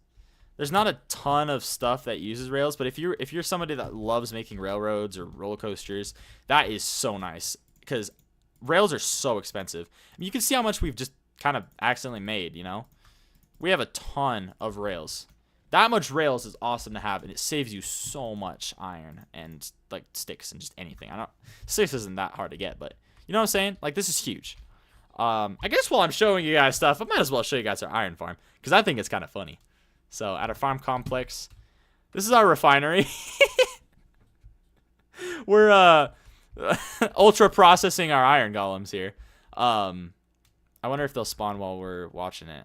There's not a ton of stuff that uses rails, but if you're somebody that loves making railroads or roller coasters, that is so nice because rails are so expensive. I mean, you can see how much we've just kind of accidentally made, you know? We have a ton of rails. That much rails is awesome to have, and it saves you so much iron and like sticks and just anything. Sticks isn't that hard to get, but you know what I'm saying? Like, this is huge. I guess while I'm showing you guys stuff, I might as well show you guys our iron farm because I think it's kind of funny. So at our farm complex, this is our refinery. We're ultra processing our iron golems here. I wonder if they'll spawn while we're watching it.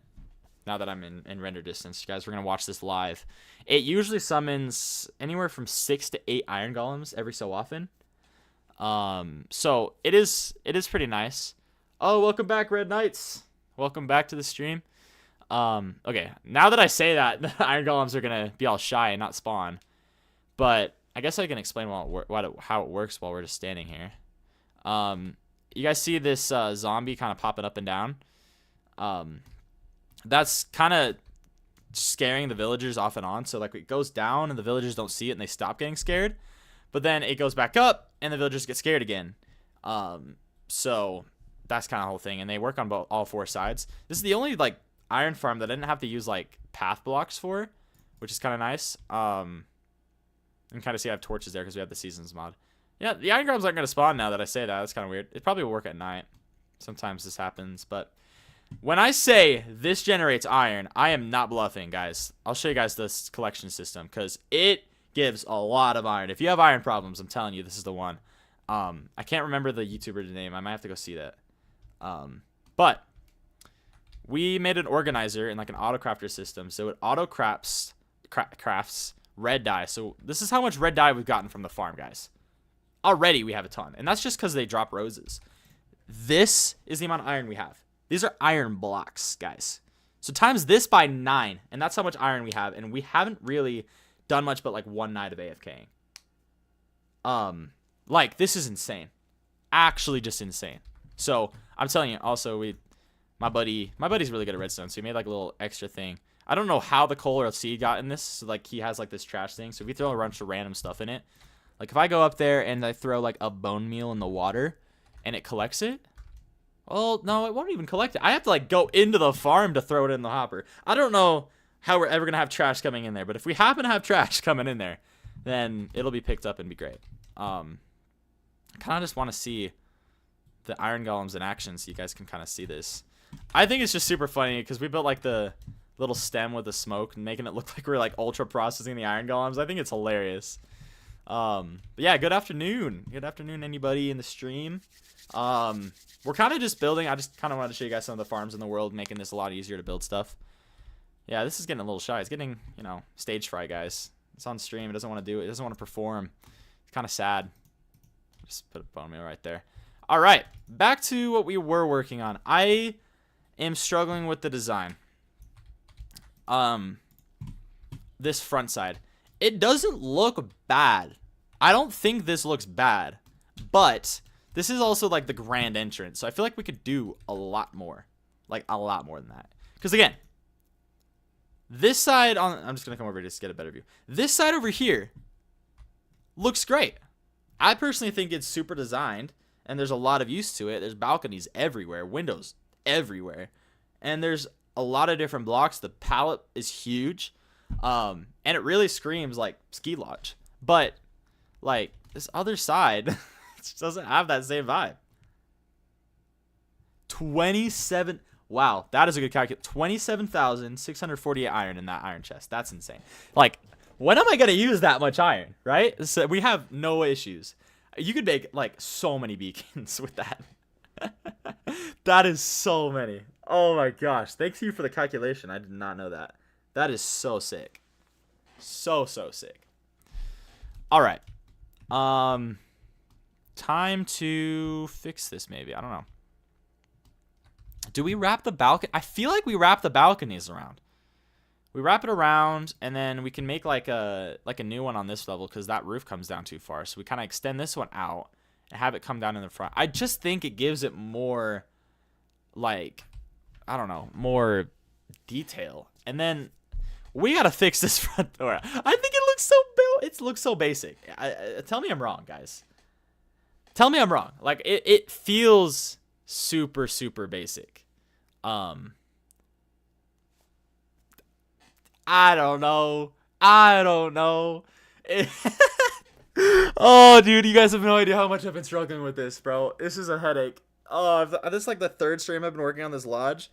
Now that I'm in render distance, you guys, we're gonna watch this live. It usually summons anywhere from 6 to 8 iron golems every so often. So it is pretty nice. Oh, welcome back, Red Knights. Welcome back to the stream. Okay, now that I say that, the iron golems are gonna be all shy and not spawn. But I guess I can explain how it works while we're just standing here. You guys see this zombie kind of popping up and down? That's kind of scaring the villagers off and on. So like it goes down and the villagers don't see it and they stop getting scared. But then it goes back up and the villagers get scared again. So that's kind of the whole thing. And they work on all 4 sides. This is the only like iron farm that I didn't have to use like path blocks for, which is kind of nice. And kind of see I have torches there because we have the seasons mod. Yeah, the iron golems aren't going to spawn now that I say that. That's kind of weird. It probably will work at night. Sometimes this happens, but when I say this generates iron, I am not bluffing, guys. I'll show you guys this collection system because it gives a lot of iron. If you have iron problems, I'm telling you, this is the one. I can't remember the YouTuber's name. I might have to go see that. But we made an organizer in like an auto-crafter system, so it auto-crafts red dye. So this is how much red dye we've gotten from the farm, guys. Already we have a ton, and that's just because they drop roses. This is the amount of iron we have. These are iron blocks, guys. So times this by 9, and that's how much iron we have, and we haven't really done much but like 1 night of AFKing. Like, this is insane. Actually just insane. So, I'm telling you, also, my buddy's really good at redstone, so he made like a little extra thing. I don't know how the coal or seed got in this, so like he has like this trash thing, so if you throw a bunch of random stuff in it, like if I go up there and I throw like a bone meal in the water, and it collects it, well, no, it won't even collect it. I have to like go into the farm to throw it in the hopper. I don't know how we're ever gonna have trash coming in there, but if we happen to have trash coming in there, then it'll be picked up and be great. I kind of just want to see the iron golems in action so you guys can kind of see this. I think it's just super funny because we built like the little stem with the smoke and making it look like we're like ultra processing the iron golems. I think it's hilarious. But yeah, good afternoon. Good afternoon, anybody in the stream. We're kind of just building. I just kind of wanted to show you guys some of the farms in the world, making this a lot easier to build stuff. Yeah, this is getting a little shy. It's getting, you know, stage fright, guys. It's on stream. It doesn't want to do it. It doesn't want to perform. It's kind of sad. Just put a bone meal right there. All right, back to what we were working on. I am struggling with the design. This front side. It doesn't look bad. I don't think this looks bad, but this is also like the grand entrance. So I feel like we could do a lot more, like a lot more than that. Because again, this side I'm just going to come over here just to get a better view. This side over here looks great. I personally think it's super designed and there's a lot of use to it. There's balconies everywhere, windows everywhere. And there's a lot of different blocks. The palette is huge. And it really screams like ski lodge. But like this other side just doesn't have that same vibe. 27. Wow, that is a good calculation. 27,648 iron in that iron chest. That's insane. Like, when am I going to use that much iron, right? So we have no issues. You could make like so many beacons with that. That is so many. Oh my gosh. Thanks to you for the calculation. I did not know that. That is so sick. So sick. All right. Time to fix this maybe. I don't know. Do we wrap the balcony? I feel like we wrap the balconies around. We wrap it around, and then we can make like a new one on this level because that roof comes down too far. So we kind of extend this one out and have it come down in the front. I just think it gives it more like, I don't know, more detail. And then we gotta fix this front door. I think it looks so basic. Tell me I'm wrong, guys. Tell me I'm wrong. Like, it feels super, super basic. I don't know. Oh, dude, you guys have no idea how much I've been struggling with this, bro. This is a headache. Oh, this is like the third stream I've been working on this lodge.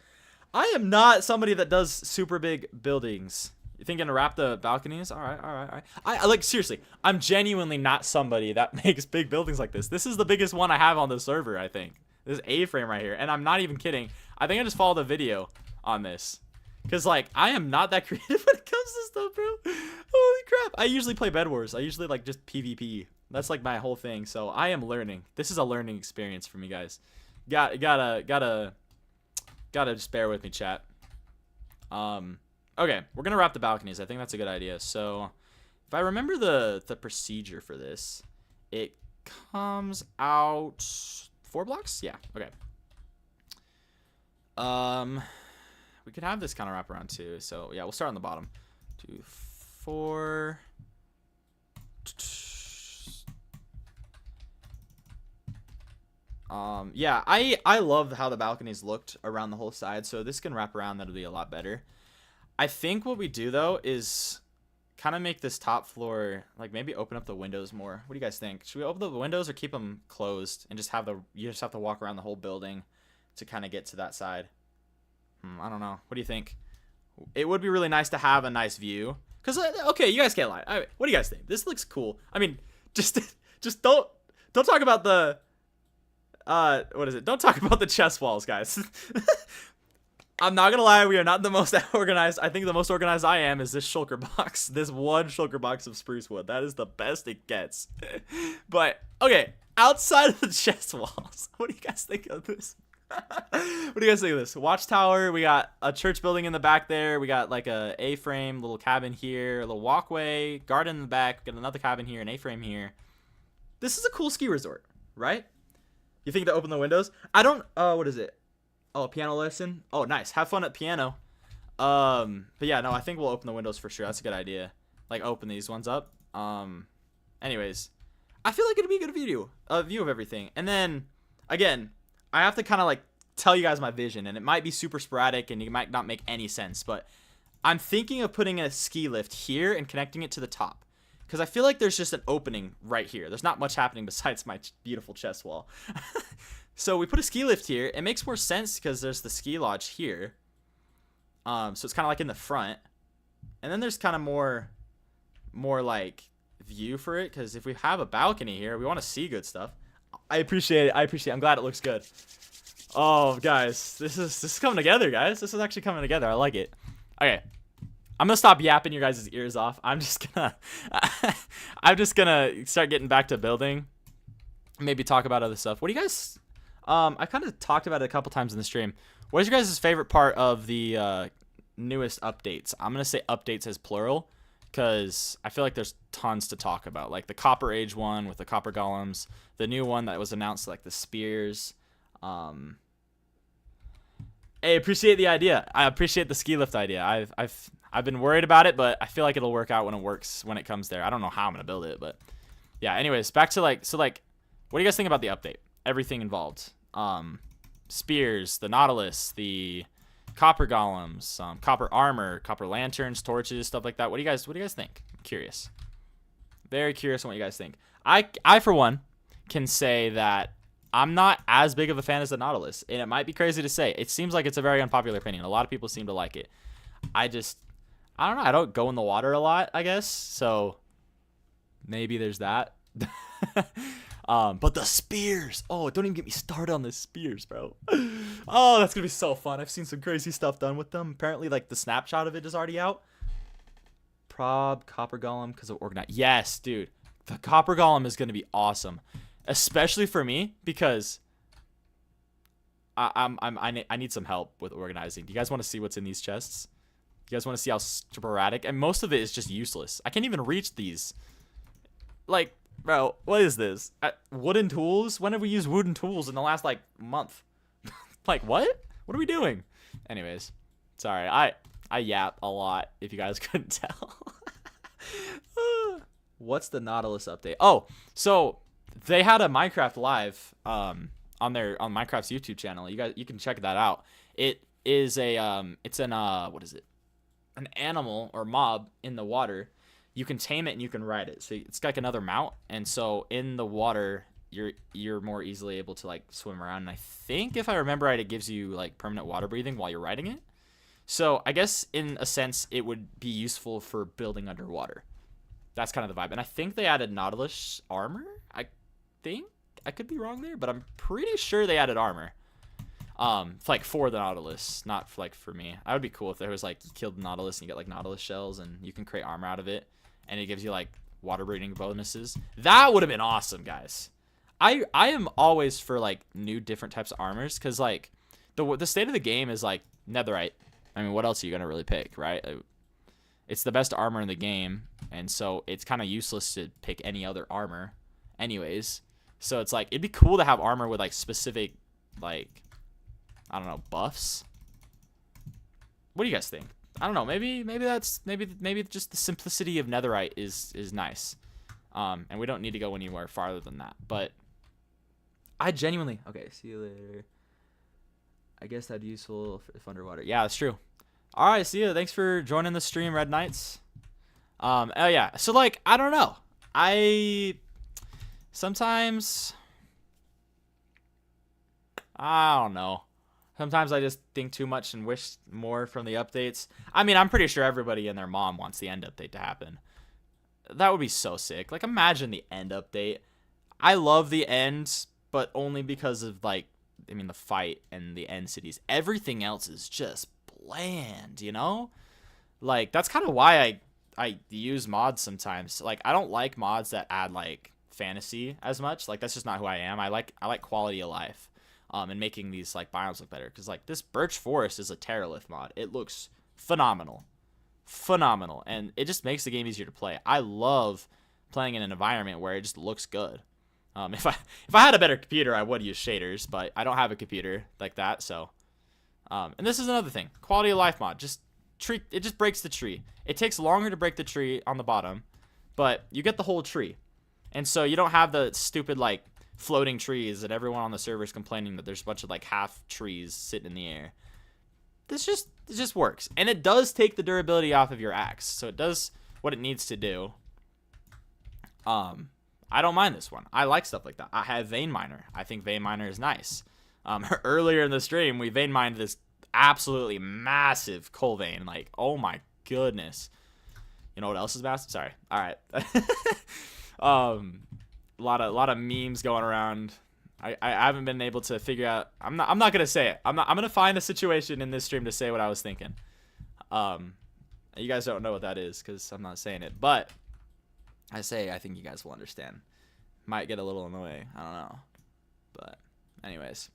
I am not somebody that does super big buildings. You think gonna wrap the balconies? All right. I like, seriously, I'm genuinely not somebody that makes big buildings like this. This is the biggest one I have on the server, I think. This A-frame right here, and I'm not even kidding. I think I just followed a video on this. Because, like, I am not that creative when it comes to stuff, bro. Holy crap. I usually play Bed Wars. I usually, like, just PvP. That's, like, my whole thing. So, I am learning. This is a learning experience for me, guys. Gotta just bear with me, chat. Okay. We're gonna wrap the balconies. I think that's a good idea. So, if I remember the procedure for this, it comes out 4 blocks? Yeah. Okay. We could have this kind of wrap around too. So yeah, we'll start on the bottom. 2, 4. Yeah, I love how the balconies looked around the whole side. So this can wrap around. That'll be a lot better. I think what we do though is kind of make this top floor, like, maybe open up the windows more. What do you guys think? Should we open the windows or keep them closed and just have you just have to walk around the whole building to kind of get to that side? I don't know. What do you think? It would be really nice to have a nice view. Because, okay, you guys can't lie. What do you guys think? This looks cool. I mean, just don't talk about the, what is it? Don't talk about the chest walls, guys. I'm not going to lie. We are not the most organized. I think the most organized I am is this shulker box. This one shulker box of spruce wood. That is the best it gets. But, okay, outside of the chest walls, what do you guys think of this? What do you guys think of this? Watchtower. We got a church building in the back there. We got like a A-frame, little cabin here, a little walkway, garden in the back. We got another cabin here, an A-frame here. This is a cool ski resort, right? You think to open the windows? I don't. What is it? Oh, piano lesson. Oh, nice. Have fun at piano. But yeah, no, I think we'll open the windows for sure. That's a good idea. Like, open these ones up. Anyways, I feel like it'd be a good view of everything. And then again, I have to kind of like tell you guys my vision, and it might be super sporadic and it might not make any sense, but I'm thinking of putting a ski lift here and connecting it to the top, because I feel like there's just an opening right here. There's not much happening besides my beautiful chest wall. So we put a ski lift here. It makes more sense because there's the ski lodge here. So it's kind of like in the front, and then there's kind of more like view for it, because if we have a balcony here, we want to see good stuff. I appreciate it. I'm glad it looks good. Oh, guys, this is coming together, guys. This is actually coming together. I like it. Okay, I'm gonna stop yapping your guys' ears off. I'm just gonna start getting back to building. Maybe talk about other stuff. What do you guys? I kind of talked about it a couple times in the stream. What is your guys' favorite part of the newest updates? I'm gonna say updates as plural, because I feel like there's tons to talk about. Like the Copper Age one with the copper golems, the new one that was announced, like the spears. Hey, appreciate the idea. I appreciate the ski lift idea. I've been worried about it, but I feel like it'll work out when it comes there. I don't know how I'm gonna build it, but yeah. Anyways, back to what do you guys think about the update? Everything involved. Spears, the Nautilus, the copper golems, copper armor, copper lanterns, torches, stuff like that. What do you guys think? I'm curious. Very curious on what you guys think. I for one can say that I'm not as big of a fan as the Nautilus, and it might be crazy to say. It seems like it's a very unpopular opinion. A lot of people seem to like it. I don't know. I don't go in the water a lot, I guess. So maybe there's that. But the spears. Oh, don't even get me started on the spears, bro. Oh, that's going to be so fun. I've seen some crazy stuff done with them. Apparently, like, the snapshot of it is already out. Prob, Copper Golem, because of Organize. Yes, dude. The Copper Golem is going to be awesome. Especially for me, because I need some help with organizing. Do you guys want to see what's in these chests? You guys want to see how sporadic? And most of it is just useless. I can't even reach these. Like, bro, what is this? Wooden tools? When have we used wooden tools in the last, like, month? Like, what? What are we doing? Anyways, sorry. I yap a lot, if you guys couldn't tell. What's the Nautilus update? Oh, so they had a Minecraft live on Minecraft's YouTube channel. You can check that out. It is it's an what is it? An animal or mob in the water. You can tame it and you can ride it. So it's like another mount, and so in the water you're more easily able to like swim around. And I think if I remember right, it gives you like permanent water breathing while you're riding it. So I guess in a sense it would be useful for building underwater. That's kind of the vibe. And I think they added Nautilus armor. I think I could be wrong there, but I'm pretty sure they added armor. Like for the Nautilus, not for, like for me. I would be cool if there was like you killed the Nautilus and you get like Nautilus shells and you can create armor out of it, and it gives you like water breathing bonuses. That would have been awesome, guys. I am always for like new different types of armors, because like the state of the game is like netherite. I mean, what else are you gonna really pick, right? It's the best armor in the game, and so it's kind of useless to pick any other armor anyways. So it's like it'd be cool to have armor with like specific, like, I don't know, buffs. What do you guys think? I don't know. Maybe just the simplicity of netherite is nice. And we don't need to go anywhere farther than that. But I genuinely, okay, see you later. I guess that'd be useful if underwater. Yeah, that's true. All right, see you. Thanks for joining the stream, Red Knights. Oh yeah. So like, I don't know. Sometimes I don't know. Sometimes I just think too much and wish more from the updates. I mean, I'm pretty sure everybody and their mom wants the end update to happen. That would be so sick. Like, imagine the end update. I love the end, but only because of, like, I mean, the fight and the end cities. Everything else is just bland, you know? Like, that's kind of why I use mods sometimes. Like, I don't like mods that add, like, fantasy as much. Like, that's just not who I am. I like quality of life. And making these like biomes look better, because like this birch forest is a Terralith mod. It looks phenomenal, and it just makes the game easier to play. I love playing in an environment where it just looks good. If I had a better computer, I would use shaders, but I don't have a computer like that. So, and this is another thing, quality of life mod. It just breaks the tree. It takes longer to break the tree on the bottom, but you get the whole tree, and so you don't have the stupid like floating trees that everyone on the server is complaining that there's a bunch of like half trees sitting in the air. It just works, and it does take the durability off of your axe, so it does what it needs to do. I don't mind this one. I like stuff like that. I have vein miner. I think vein miner is nice. Earlier in the stream we vein mined this absolutely massive coal vein. Like, oh my goodness. You know what else is massive? Sorry. All right. A lot of memes going around. I haven't been able to figure out. I'm not gonna say it. I'm gonna find a situation in this stream to say what I was thinking. You guys don't know what that is because I'm not saying it, but I think you guys will understand. Might get a little annoying. I don't know, but anyways,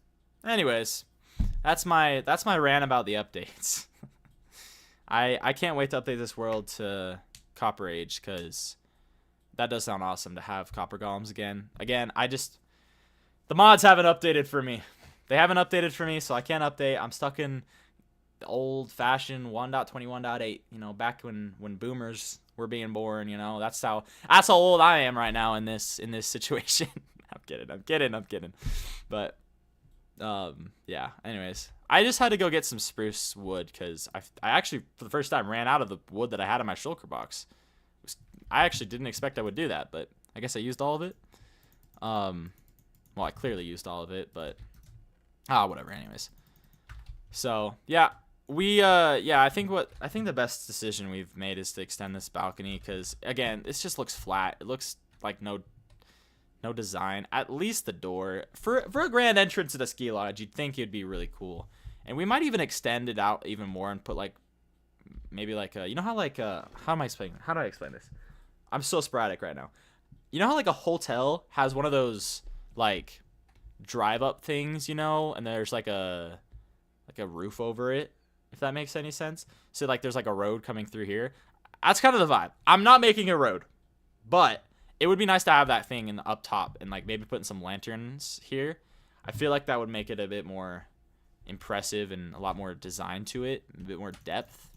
that's my rant about the updates. I can't wait to update this world to Copper Age, because that does sound awesome to have copper golems again. The mods haven't updated for me. They haven't updated for me, so I can't update. I'm stuck in the old-fashioned 1.21.8. You know, back when boomers were being born. You know, that's how old I am right now in this situation. I'm kidding. But yeah. Anyways, I just had to go get some spruce wood, because I actually for the first time ran out of the wood that I had in my shulker box. I actually didn't expect I would do that, but I guess I used all of it. Well, I clearly used all of it, but whatever. Anyways, so yeah, I think the best decision we've made is to extend this balcony, because again, this just looks flat. It looks like no design. At least the door for a grand entrance to the ski lodge, you'd think it'd be really cool, and we might even extend it out even more and put like maybe like you know how like how do I explain this? I'm so sporadic right now. You know how like a hotel has one of those like drive up things, you know, and there's like a roof over it, if that makes any sense. So like there's like a road coming through here. That's kind of the vibe. I'm not making a road, but it would be nice to have that thing in the up top and like maybe putting some lanterns here. I feel like that would make it a bit more impressive and a lot more design to it, a bit more depth.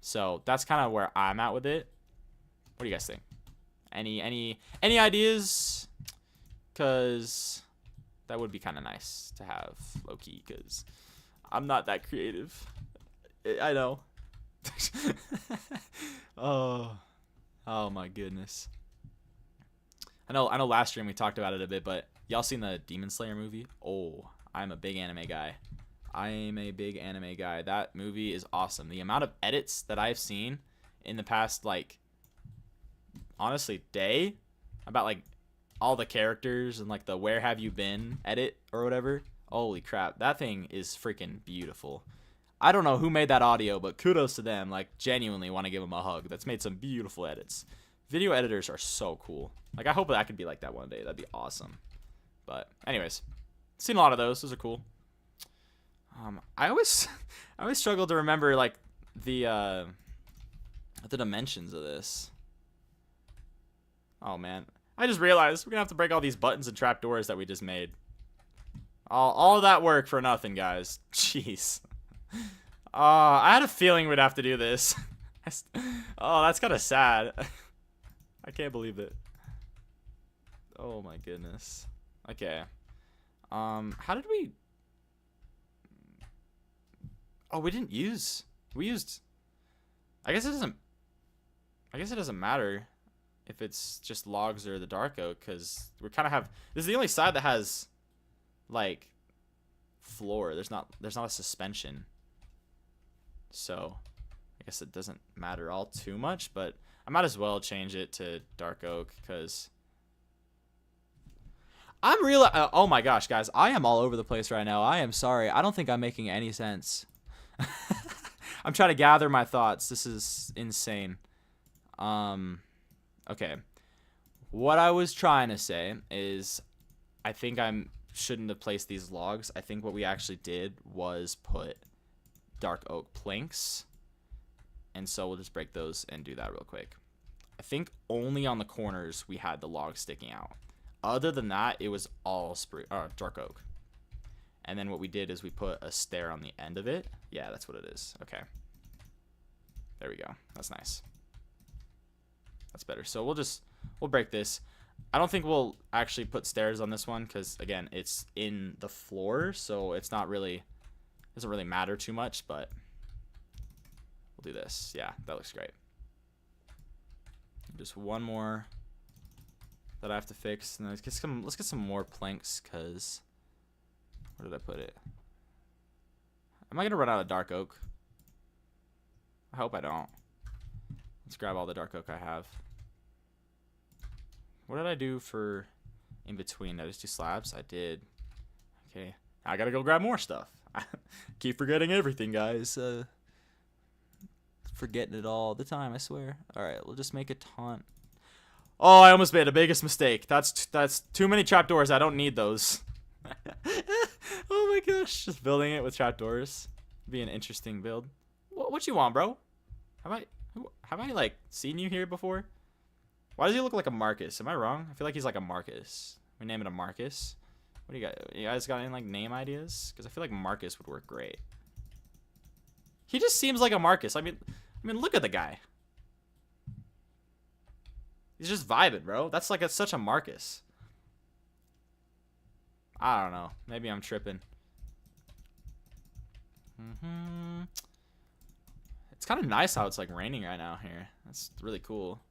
So that's kind of where I'm at with it. What do you guys think? Any ideas? Cause that would be kind of nice to have, low key. Cause I'm not that creative. I know. Oh my goodness. I know last stream we talked about it a bit, but y'all seen the Demon Slayer movie? Oh, I'm a big anime guy. That movie is awesome. The amount of edits that I've seen in the past, like, honestly, day about like all the characters and like the where have you been edit or whatever. Holy crap, that thing is freaking beautiful. I don't know who made that audio, but kudos to them. Like, genuinely want to give them a hug. That's made some beautiful edits. Video editors are so cool. Like, I hope that I could be like that one day. That'd be awesome. But anyways, seen a lot of those. Those are cool. I always struggle to remember like the dimensions of this. Oh man, I just realized we're gonna have to break all these buttons and trapdoors that we just made. All of that work for nothing, guys. Jeez. I had a feeling we'd have to do this. Oh, that's kind of sad. I can't believe it. Oh my goodness. Okay. How did we? Oh, we didn't use. We used. I guess it doesn't matter if it's just logs or the dark oak, because we kind of have. This is the only side that has, like, floor. There's not a suspension. So, I guess it doesn't matter all too much, but I might as well change it to dark oak because I'm real. Oh my gosh, guys, I am all over the place right now. I am sorry. I don't think I'm making any sense. I'm trying to gather my thoughts. This is insane. Okay. What I was trying to say is I think I shouldn't have placed these logs. I think what we actually did was put dark oak planks. And so we'll just break those and do that real quick. I think only on the corners we had the logs sticking out. Other than that, it was all dark oak. And then what we did is we put a stair on the end of it. Yeah, that's what it is. Okay. There we go. That's nice. That's better. So we'll break this. I don't think we'll actually put stairs on this one because, again, it's in the floor. So it's not really, doesn't really matter too much, but we'll do this. Yeah, that looks great. Just one more that I have to fix. And let's get some more planks because where did I put it? Am I going to run out of dark oak? I hope I don't. Let's grab all the dark oak I have. What did I do for in between? Did I just do slabs? I did. Okay. I got to go grab more stuff. Keep forgetting everything, guys. Forgetting it all the time, I swear. All right, we'll just make a taunt. Oh, I almost made the biggest mistake. That's too many trapdoors. I don't need those. Oh my gosh, just building it with trapdoors. Be an interesting build. What you want, bro? Have I like seen you here before? Why does he look like a Marcus? Am I wrong? I feel like he's like a Marcus. We name it a Marcus. What do you got? You guys got any like name ideas? Because I feel like Marcus would work great. He just seems like a Marcus. I mean, look at the guy. He's just vibing, bro. That's like such a Marcus. I don't know. Maybe I'm tripping. It's kind of nice how it's like raining right now here. That's really cool.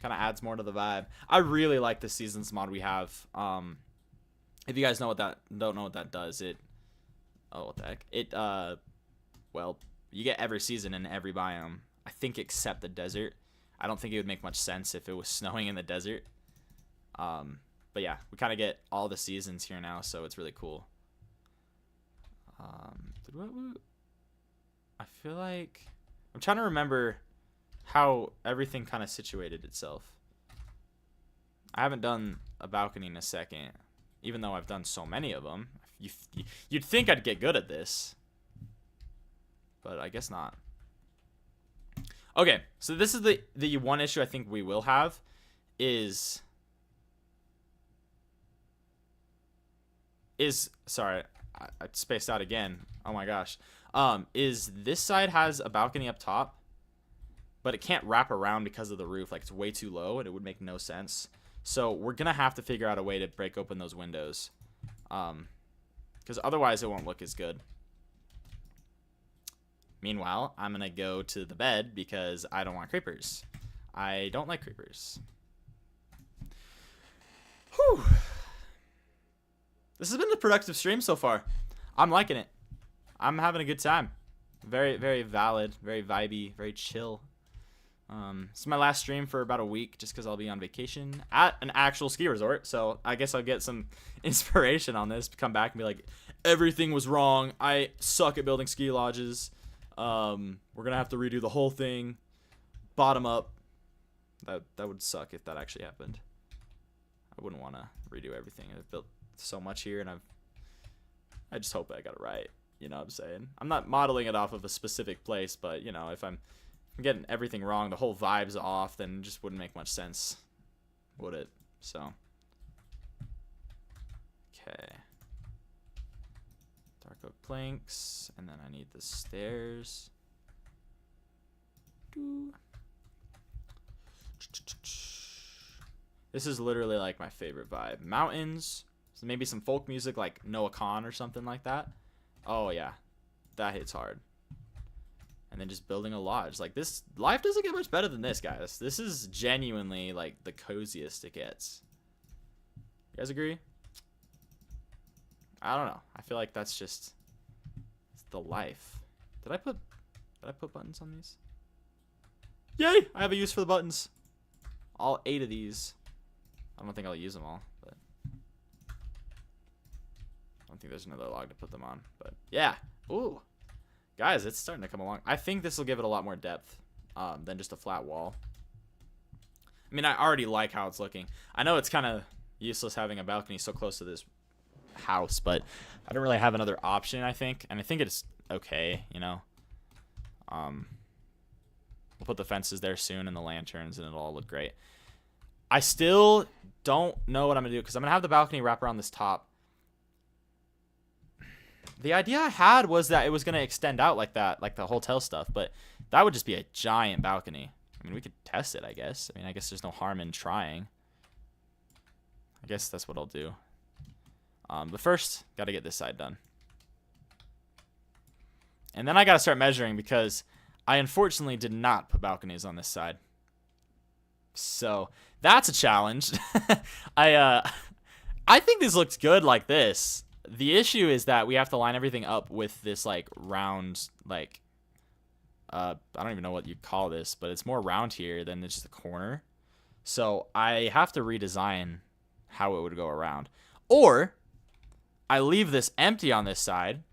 Kind of adds more to the vibe. I really like the seasons mod we have. If you guys don't know what that does, what the heck? Well, you get every season in every biome. I think except the desert. I don't think it would make much sense if it was snowing in the desert. But yeah, we kind of get all the seasons here now, so it's really cool. I feel like I'm trying to remember how everything kind of situated itself. I haven't done a balcony in a second, even though I've done so many of them. You'd think I'd get good at this, but I guess not. Okay, so this is the one issue I think we will have is sorry, I spaced out again. Oh my gosh. Is this side has a balcony up top, but it can't wrap around because of the roof. Like, it's way too low, and it would make no sense. So we're gonna have to figure out a way to break open those windows, because otherwise it won't look as good. Meanwhile, I'm gonna go to the bed because I don't want creepers. I don't like creepers. Whew. This has been a productive stream so far. I'm liking it. I'm having a good time. Very, very valid, very vibey, very chill. This is my last stream for about a week just because I'll be on vacation at an actual ski resort. So I guess I'll get some inspiration on this. Come back and be like, everything was wrong. I suck at building ski lodges. We're going to have to redo the whole thing. Bottom up. That would suck if that actually happened. I wouldn't want to redo everything. I've built so much here, and I just hope I got it right. You know what I'm saying? I'm not modeling it off of a specific place, but, you know, if I'm getting everything wrong, the whole vibe's off, then it just wouldn't make much sense, would it? So, okay. Dark oak planks, and then I need the stairs. This is literally like my favorite vibe. Mountains, so maybe some folk music like Noah Khan or something like that. Oh yeah, that hits hard. And then just building a lodge. Like, this life doesn't get much better than this, guys. This is genuinely like the coziest it gets. You guys agree? I don't know. I feel like that's just the life. Did I put buttons on these? Yay! I have a use for the buttons. All 8 of these. I don't think I'll use them all, but I don't think there's another log to put them on. But yeah. Ooh. Guys, it's starting to come along. I think this will give it a lot more depth than just a flat wall. I mean, I already like how it's looking. I know it's kind of useless having a balcony so close to this house, but I don't really have another option, I think. And I think it's okay, you know. We'll put the fences there soon and the lanterns, and it'll all look great. I still don't know what I'm going to do, because I'm going to have the balcony wrap around this top. The idea I had was that it was going to extend out like that, like the hotel stuff, but that would just be a giant balcony. I mean, we could test it, I guess. I mean, I guess there's no harm in trying. I guess that's what I'll do. But first, got to get this side done. And then I got to start measuring, because I unfortunately did not put balconies on this side. So that's a challenge. I think this looks good like this. The issue is that we have to line everything up with this like round, like I don't even know what you'd call this, but it's more round here than just a corner. So I have to redesign how it would go around. Or I leave this empty on this side,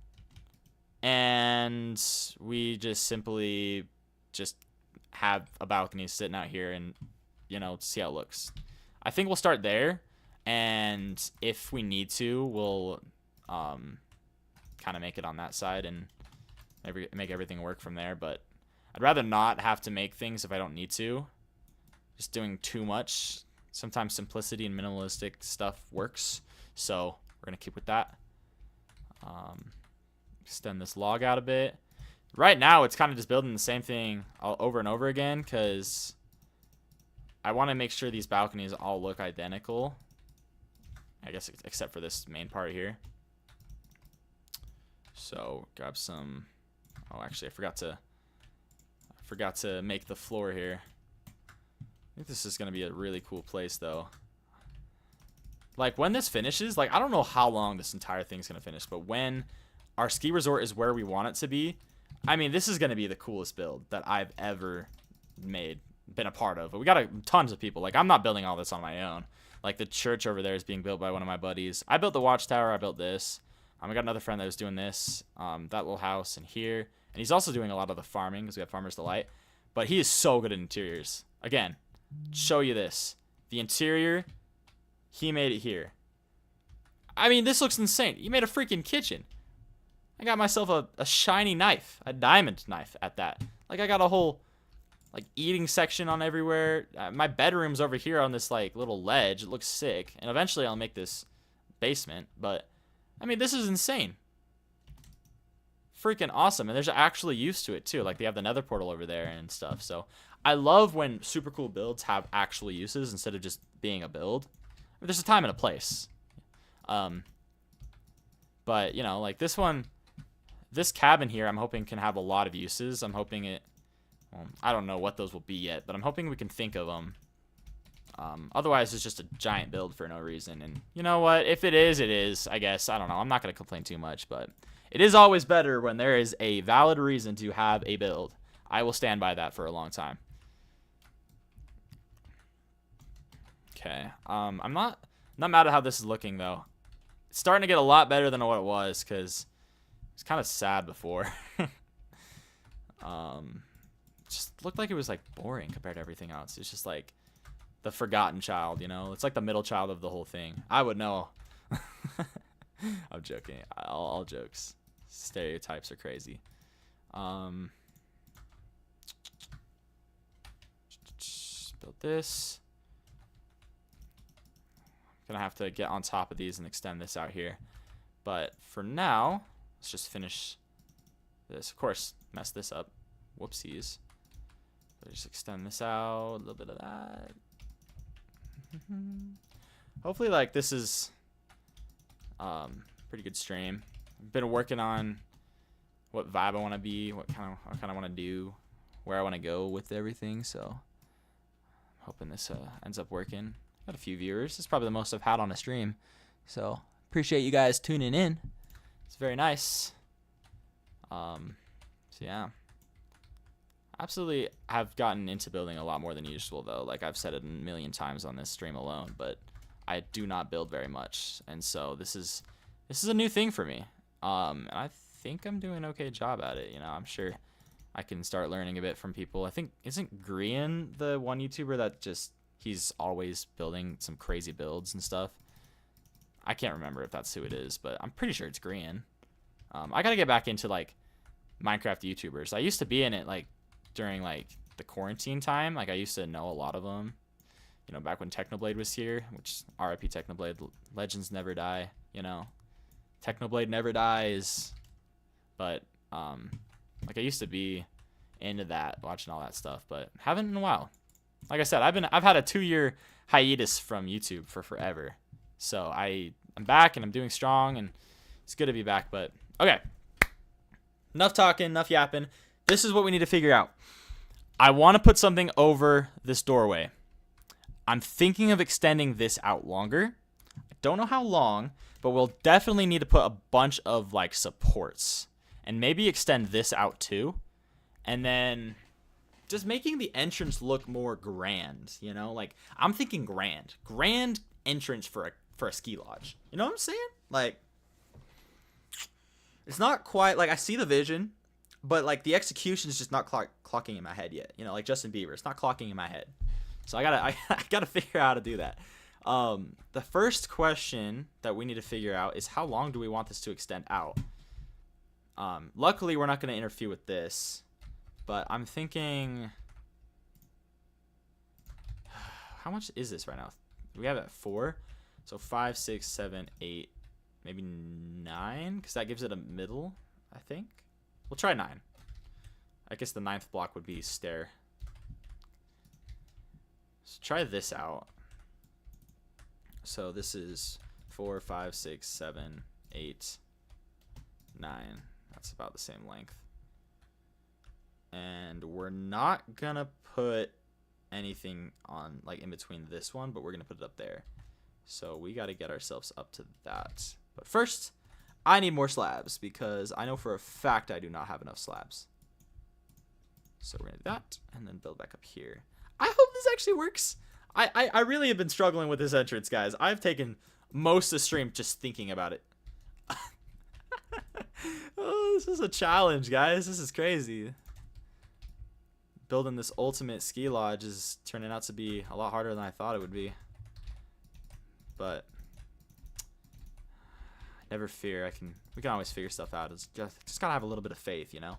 and we just simply just have a balcony sitting out here and, you know, see how it looks. I think we'll start there, and if we need to, we'll kind of make it on that side and make everything work from there. But I'd rather not have to make things if I don't need to. Just doing too much. Sometimes simplicity and minimalistic stuff works, so we're gonna keep with that. Extend this log out a bit. Right now it's kind of just building the same thing over and over again, because I want to make sure these balconies all look identical, I guess, except for this main part here. So grab some. Oh, actually, I forgot to make the floor here. I think this is gonna be a really cool place, though. Like, when this finishes, like, I don't know how long this entire thing's gonna finish, but when our ski resort is where we want it to be, I mean, this is gonna be the coolest build that I've ever been a part of. But we got tons of people. Like, I'm not building all this on my own. Like, the church over there is being built by one of my buddies. I built the watchtower. I built this. I got another friend that was doing this, that little house in here. And he's also doing a lot of the farming, because we have Farmers Delight. But he is so good at interiors. Again, show you this. The interior, he made it here. I mean, this looks insane. He made a freaking kitchen. I got myself a shiny knife, a diamond knife at that. Like, I got a whole, like, eating section on everywhere. My bedroom's over here on this, like, little ledge. It looks sick. And eventually I'll make this basement. But, I mean, this is insane. freaking awesome. And there's actually use to it too. Like they have the nether portal over there and stuff. So I love when super cool builds have actual uses instead of just being a build. There's a time and a place. But you know, like this one, this cabin here, I'm hoping can have a lot of uses. I'm hoping it, well, I don't know what those will be yet, but I'm hoping we can think of them. Otherwise, it's just a giant build for no reason. And you know what? If it is, it is, I guess. I don't know. I'm not going to complain too much, but it is always better when there is a valid reason to have a build. I will stand by that for a long time. Okay. I'm not mad at how this is looking, though. It's starting to get a lot better than what it was, because it's kind of sad before. Just looked like it was, like, boring compared to everything else. It's just, like, the forgotten child, you know? It's like the middle child of the whole thing. I would know. I'm joking. All jokes. Stereotypes are crazy. Build this. I'm gonna have to get on top of these and extend this out here. But for now, let's just finish this. Of course, mess this up. Whoopsies. But just extend this out. A little bit of that. Hopefully, like, this is pretty good stream. I've been working on what vibe I want to be, what kind of want to do, where I want to go with everything. So I'm hoping this ends up working. Got a few viewers. This is probably the most I've had on a stream. So appreciate you guys tuning in. It's very nice. So yeah. Absolutely have gotten into building a lot more than usual, though. Like I've said it a million times on this stream alone, but I do not build very much, and so this is a new thing for me. And I think I'm doing an okay job at it. You know, I'm sure I can start learning a bit from people. I think, isn't Grian the one YouTuber that just, he's always building some crazy builds and stuff? I can't remember if that's who it is, but I'm pretty sure it's Grian. I gotta get back into like Minecraft YouTubers. I used to be in it like during like the quarantine time. Like I used to know a lot of them, you know, back when Technoblade was here, which RIP Technoblade, legends never die, you know, Technoblade never dies. But like I used to be into that, watching all that stuff, but haven't in a while. Like I said, I've had a 2-year hiatus from YouTube for forever, so I'm back and I'm doing strong, and it's good to be back. But okay, enough talking, enough yapping. This is what we need to figure out. I want to put something over this doorway. I'm thinking of extending this out longer. I don't know how long, but we'll definitely need to put a bunch of like supports and maybe extend this out too. And then just making the entrance look more grand, you know? Like I'm thinking grand entrance for a ski lodge. You know what I'm saying? Like it's not quite like I see the vision, but like the execution is just not clocking in my head yet. You know, like Justin Bieber, it's not clocking in my head. So I gotta figure out how to do that. The first question that we need to figure out is how long do we want this to extend out? Luckily, we're not going to interfere with this, but I'm thinking, how much is this right now? We have it at 4, so 5, 6, 7, 8, maybe 9, because that gives it a middle, I think. We'll try 9. I guess the 9th block would be stair. So try this out. So this is 4, 5, 6, 7, 8, 9. That's about the same length. And we're not gonna put anything on like in between this one, but we're gonna put it up there. So we got to get ourselves up to that. But first, I need more slabs because I know for a fact I do not have enough slabs. So we're gonna do that and then build back up here. I hope this actually works. I really have been struggling with this entrance, guys. I've taken most of the stream just thinking about it. Oh, this is a challenge, guys. This is crazy. Building this ultimate ski lodge is turning out to be a lot harder than I thought it would be. But never fear. We can always figure stuff out. It's just gotta have a little bit of faith, you know.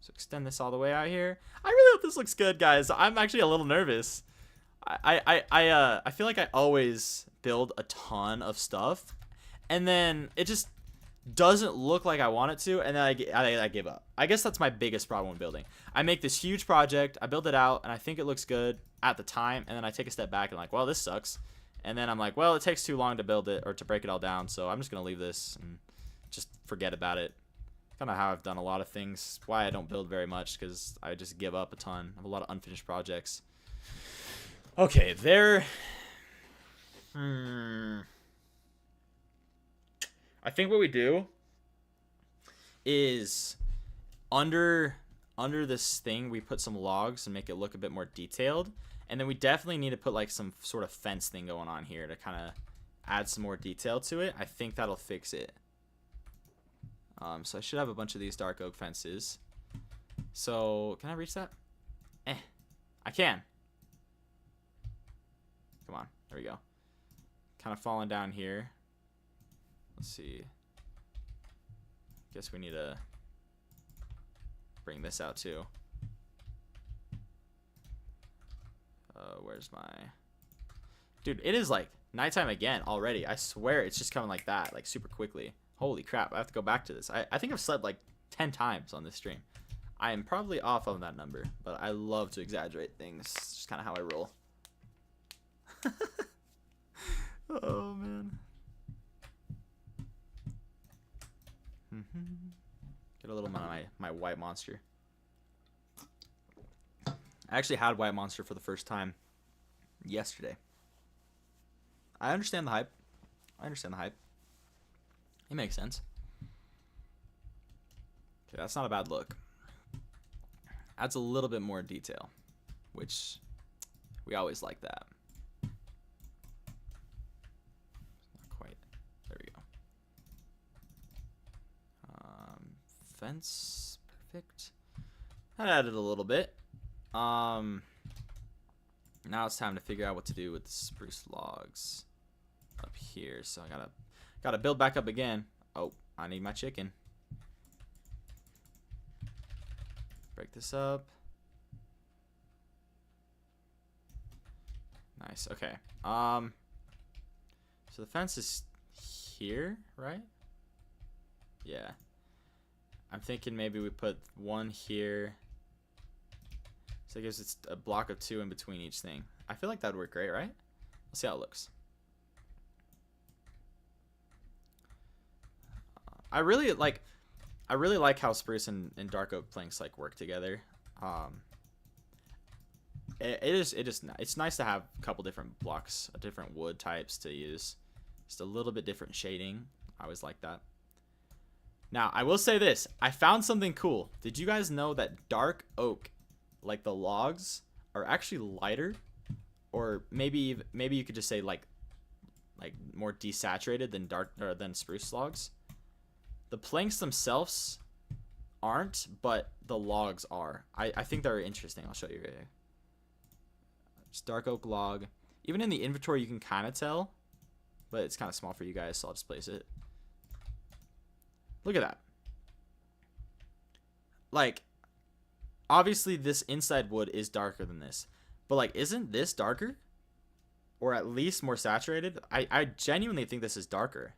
So extend this all the way out here. I really hope this looks good, guys. I'm actually a little nervous. I feel like I always build a ton of stuff, and then it just doesn't look like I want it to, and then I give up. I guess that's my biggest problem with building. I make this huge project, I build it out, and I think it looks good at the time, and then I take a step back and like, well, this sucks. And then I'm like, well, it takes too long to build it or to break it all down, so I'm just going to leave this and just forget about it. Kind of how I've done a lot of things. Why I don't build very much, because I just give up a ton. I have a lot of unfinished projects. Okay, there. I think what we do is under this thing we put some logs and make it look a bit more detailed, and then we definitely need to put like some sort of fence thing going on here to kind of add some more detail to it. I think that'll fix it. So I should have a bunch of these dark oak fences. So can I reach that? I can. Come on, there we go. Kind of falling down here. Let's see. Guess we need to bring this out too. Where's my... Dude, it is like nighttime again already. I swear it's just coming like that, like super quickly. Holy crap, I have to go back to this. I think I've slept like 10 times on this stream. I am probably off on that number, but I love to exaggerate things. It's just kind of how I roll. Oh, man. Get a little bit of my white monster. I actually had white monster for the first time yesterday. I understand the hype. It makes sense. Okay, that's not a bad look. Adds a little bit more detail, which we always like that. Not quite. There we go. Fence. Perfect. That added a little bit. Now it's time to figure out what to do with the spruce logs up here. So I gotta build back up again. Oh, I need my chicken. Break this up. Nice. Okay. So the fence is here, right? Yeah. I'm thinking maybe we put one here. So I guess it's a block of 2 in between each thing. I feel like that would work great, right? Let's see how it looks. I really like how spruce and dark oak planks like work together. It's nice to have a couple different blocks, different wood types to use. Just a little bit different shading. I always like that. Now, I will say this. I found something cool. Did you guys know that dark oak, like the logs, are actually lighter? Or maybe you could just say like more desaturated than spruce logs? The planks themselves aren't, but the logs are. I think they're interesting. I'll show you right here. Just dark oak log. Even in the inventory, you can kind of tell, but it's kind of small for you guys, so I'll just place it. Look at that. Like, obviously this inside wood is darker than this, but like, isn't this darker? Or at least more saturated? I genuinely think this is darker.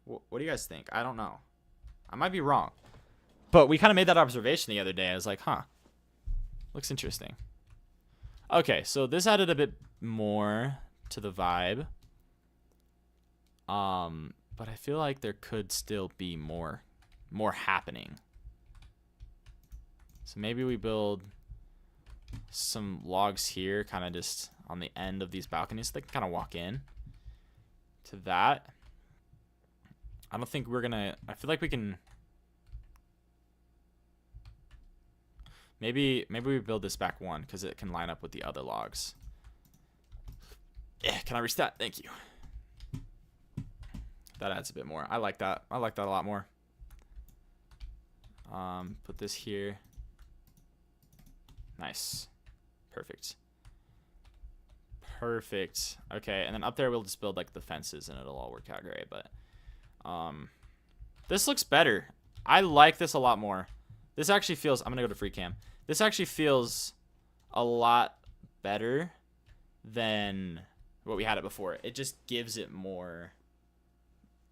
What do you guys think? I don't know. I might be wrong. But we kind of made that observation the other day. I was like, huh. Looks interesting. Okay, so this added a bit more to the vibe. But I feel like there could still be more happening. So maybe we build some logs here, kind of just on the end of these balconies, so they can kind of walk in to that. I don't think we're gonna. I feel like we can. Maybe we build this back one because it can line up with the other logs. Yeah, can I restart? Thank you. That adds a bit more. I like that. I like that a lot more. Put this here. Nice. Perfect. Perfect. Okay, and then up there we'll just build like the fences and it'll all work out great. But this looks better. I like this a lot more. This actually feels. I'm gonna go to free cam. This actually feels a lot better than what we had it before. It just gives it more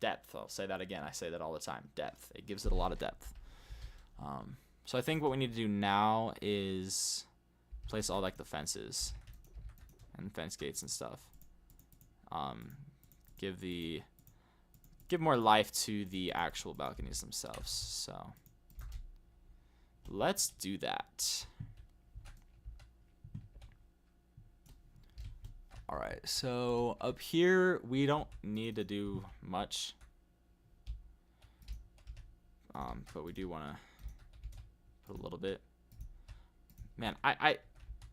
Depth. I'll say that again. I say that all the time. Depth. It gives it a lot of depth. So I think what we need to do now is place all like the fences and fence gates and stuff. Give more life to the actual balconies themselves. So let's do that. All right, so up here we don't need to do much, but we do want to put a little bit. Man, I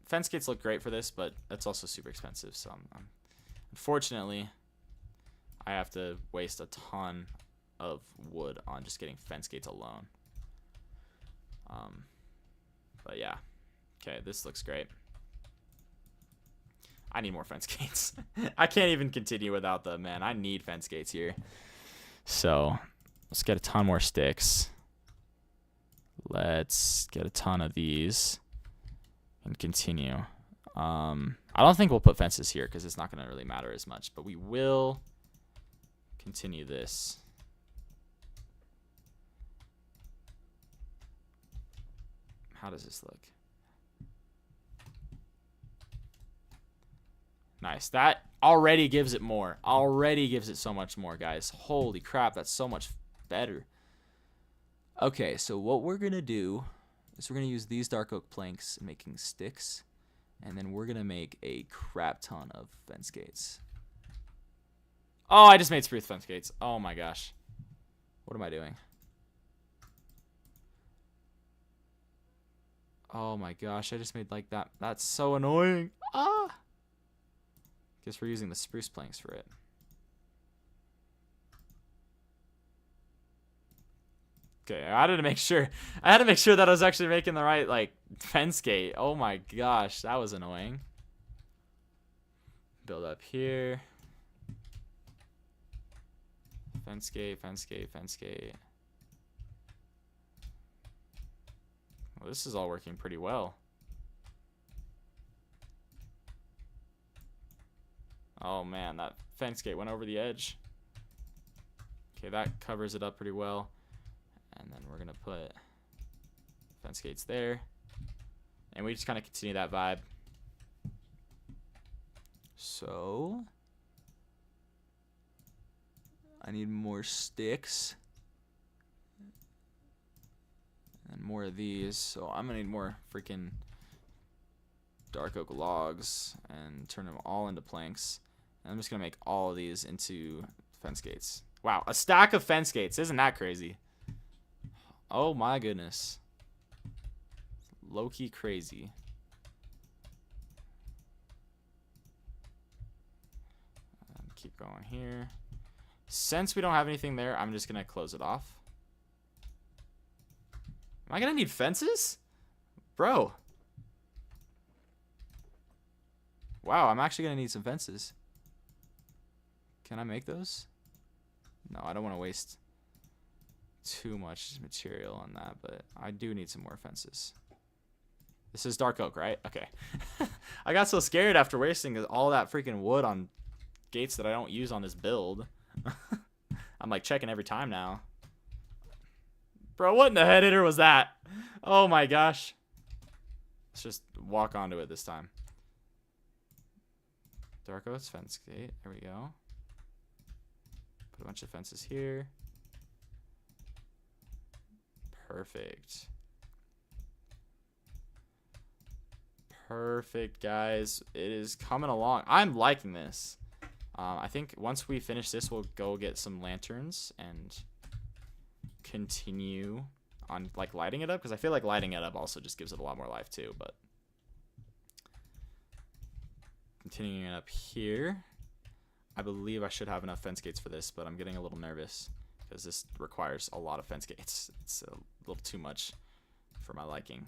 fence gates look great for this, but it's also super expensive. So unfortunately, I have to waste a ton of wood on just getting fence gates alone. But yeah, okay, this looks great. I need more fence gates. I can't even continue without them, man. I need fence gates here. So let's get a ton more sticks. Let's get a ton of these and continue. I don't think we'll put fences here because it's not going to really matter as much, but we will continue this. How does this look? Nice. That already gives it more. Already gives it so much more, guys. Holy crap, that's so much better. Okay, so what we're going to do is we're going to use these dark oak planks making sticks, and then we're going to make a crap ton of fence gates. Oh, I just made spruce fence gates. Oh my gosh. What am I doing? Oh my gosh, I just made like that. That's so annoying. Ah! Guess we're using the spruce planks for it. Okay, I had to make sure that I was actually making the right like fence gate. Oh my gosh, that was annoying. Build up here. Fence gate, fence gate, fence gate. Well, this is all working pretty well. Oh man, that fence gate went over the edge. Okay, that covers it up pretty well. And then we're gonna put fence gates there. And we just kind of continue that vibe. So I need more sticks. And more of these. So I'm gonna need more freaking dark oak logs and turn them all into planks. And I'm just gonna make all of these into fence gates. Wow, a stack of fence gates. Isn't that crazy? Oh my goodness. Low-key crazy. And keep going here. Since we don't have anything there, I'm just gonna close it off. Am I gonna need fences? Bro. Wow, I'm actually gonna need some fences. Can I make those? No, I don't want to waste too much material on that, but I do need some more fences. This is dark oak, right? Okay. I got so scared after wasting all that freaking wood on gates that I don't use on this build. I'm like checking every time now. Bro, what in the head hitter was that? Oh my gosh. Let's just walk onto it this time. Dark oak's fence gate. There we go. Put a bunch of fences here. Perfect. Perfect, guys. It is coming along. I'm liking this. I think once we finish this, we'll go get some lanterns and continue on like lighting it up, because I feel like lighting it up also just gives it a lot more life too. But continuing it up here, I believe I should have enough fence gates for this, but I'm getting a little nervous because this requires a lot of fence gates. It's a little too much for my liking,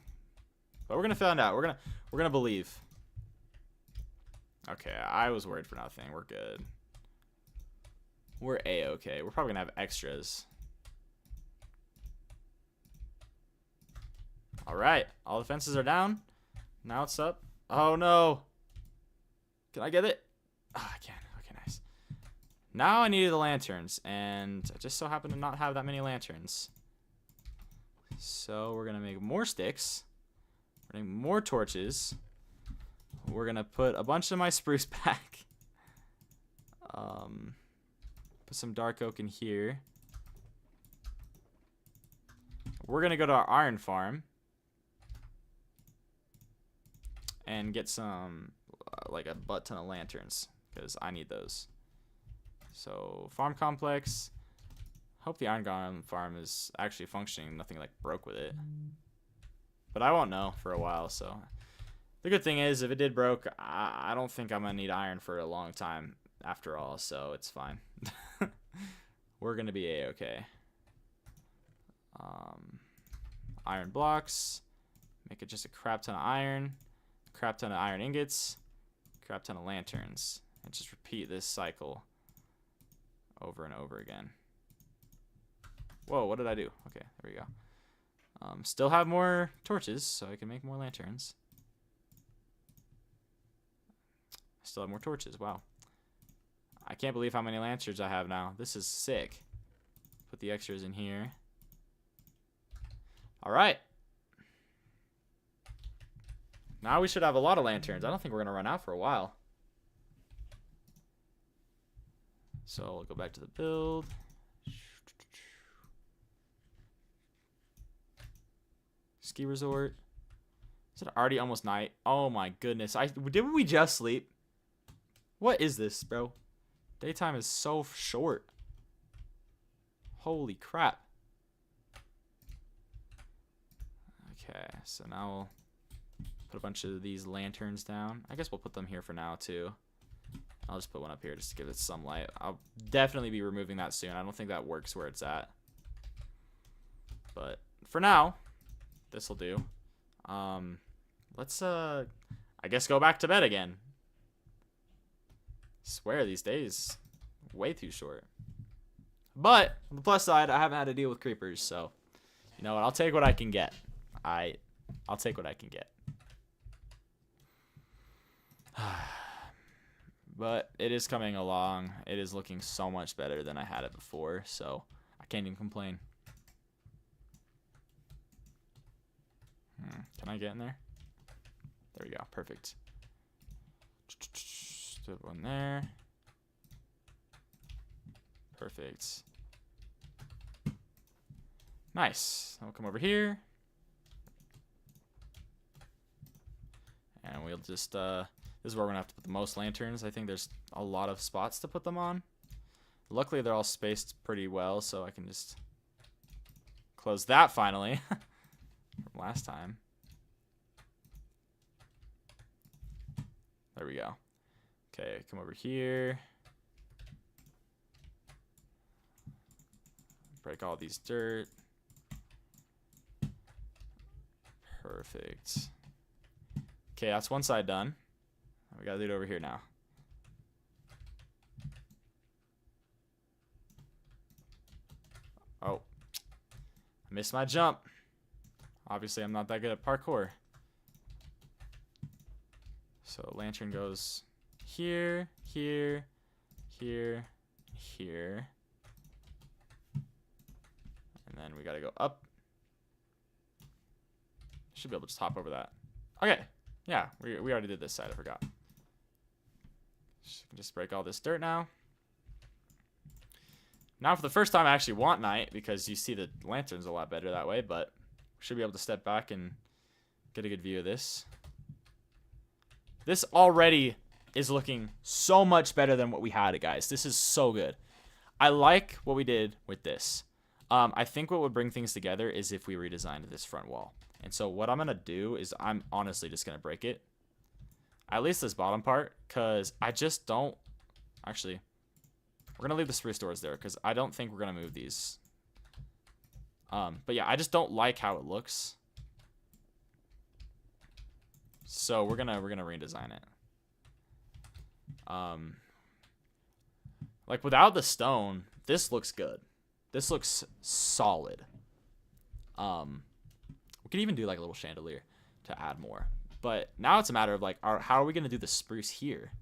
but we're gonna find out. We're gonna believe. Okay, I was worried for nothing. We're good. We're a-okay. We're probably gonna have extras. All right, all the fences are down. Now it's up. Oh no! Can I get it? Oh, I can. Okay, nice. Now I needed the lanterns, and I just so happen to not have that many lanterns. So we're going to make more sticks. We're going to make more torches. We're going to put a bunch of my spruce back. Put some dark oak in here. We're going to go to our iron farm. And get some, like a butt ton of lanterns. Because I need those. So, farm complex. Hope the iron golem farm is actually functioning. Nothing like broke with it. But I won't know for a while, so. The good thing is, if it did broke, I don't think I'm going to need iron for a long time after all, so it's fine. We're going to be a-okay. Iron blocks. Make it just a crap ton of iron. Crap ton of iron ingots. Crap ton of lanterns. And just repeat this cycle over and over again. Whoa, what did I do? Okay, there we go. Still have more torches, so I can make more lanterns. Still have more torches, wow. I can't believe how many lanterns I have now. This is sick. Put the extras in here. Alright. Now we should have a lot of lanterns. I don't think we're going to run out for a while. So we'll go back to the build. Ski resort. Is it already almost night? Oh my goodness. Didn't we just sleep? What is this, bro? Daytime is so short. Holy crap. Okay, so now we'll put a bunch of these lanterns down. I guess we'll put them here for now too. I'll just put one up here just to give it some light. I'll definitely be removing that soon. I don't think that works where it's at. But for now, this will do. Let's I guess go back to bed again. Swear these days way too short. But on the plus side, I haven't had to deal with creepers, so you know what? I'll take what I can get. I'll take what I can get. But it is coming along. It is looking so much better than I had it before, so I can't even complain. Can I get in there? There we go. Perfect. Put one there. Perfect. Nice. Then we'll come over here. And we'll just, this is where we're going to have to put the most lanterns. I think there's a lot of spots to put them on. Luckily, they're all spaced pretty well, so I can just close that finally. From last time. There we go. Okay, come over here. Break all these dirt. Perfect. Okay, that's one side done. We gotta do it over here now. Oh. I missed my jump. Obviously, I'm not that good at parkour. So, lantern goes here, here, here, here. And then we gotta go up. Should be able to just hop over that. Okay. Yeah, we already did this side. I forgot. Just break all this dirt now. Now, for the first time, I actually want night because you see the lanterns a lot better that way, but should be able to step back and get a good view of this. This already is looking so much better than what we had, guys. This is so good. I like what we did with this. I think what would bring things together is if we redesigned this front wall. And so what I'm going to do is I'm honestly just going to break it. At least this bottom part, because I just don't... Actually, we're going to leave the spruce doors there because I don't think we're going to move these. But yeah, I just don't like how it looks. So we're gonna redesign it. Like without the stone, this looks good. This looks solid. We could even do like a little chandelier to add more. But now it's a matter of like, how are we gonna do the spruce here?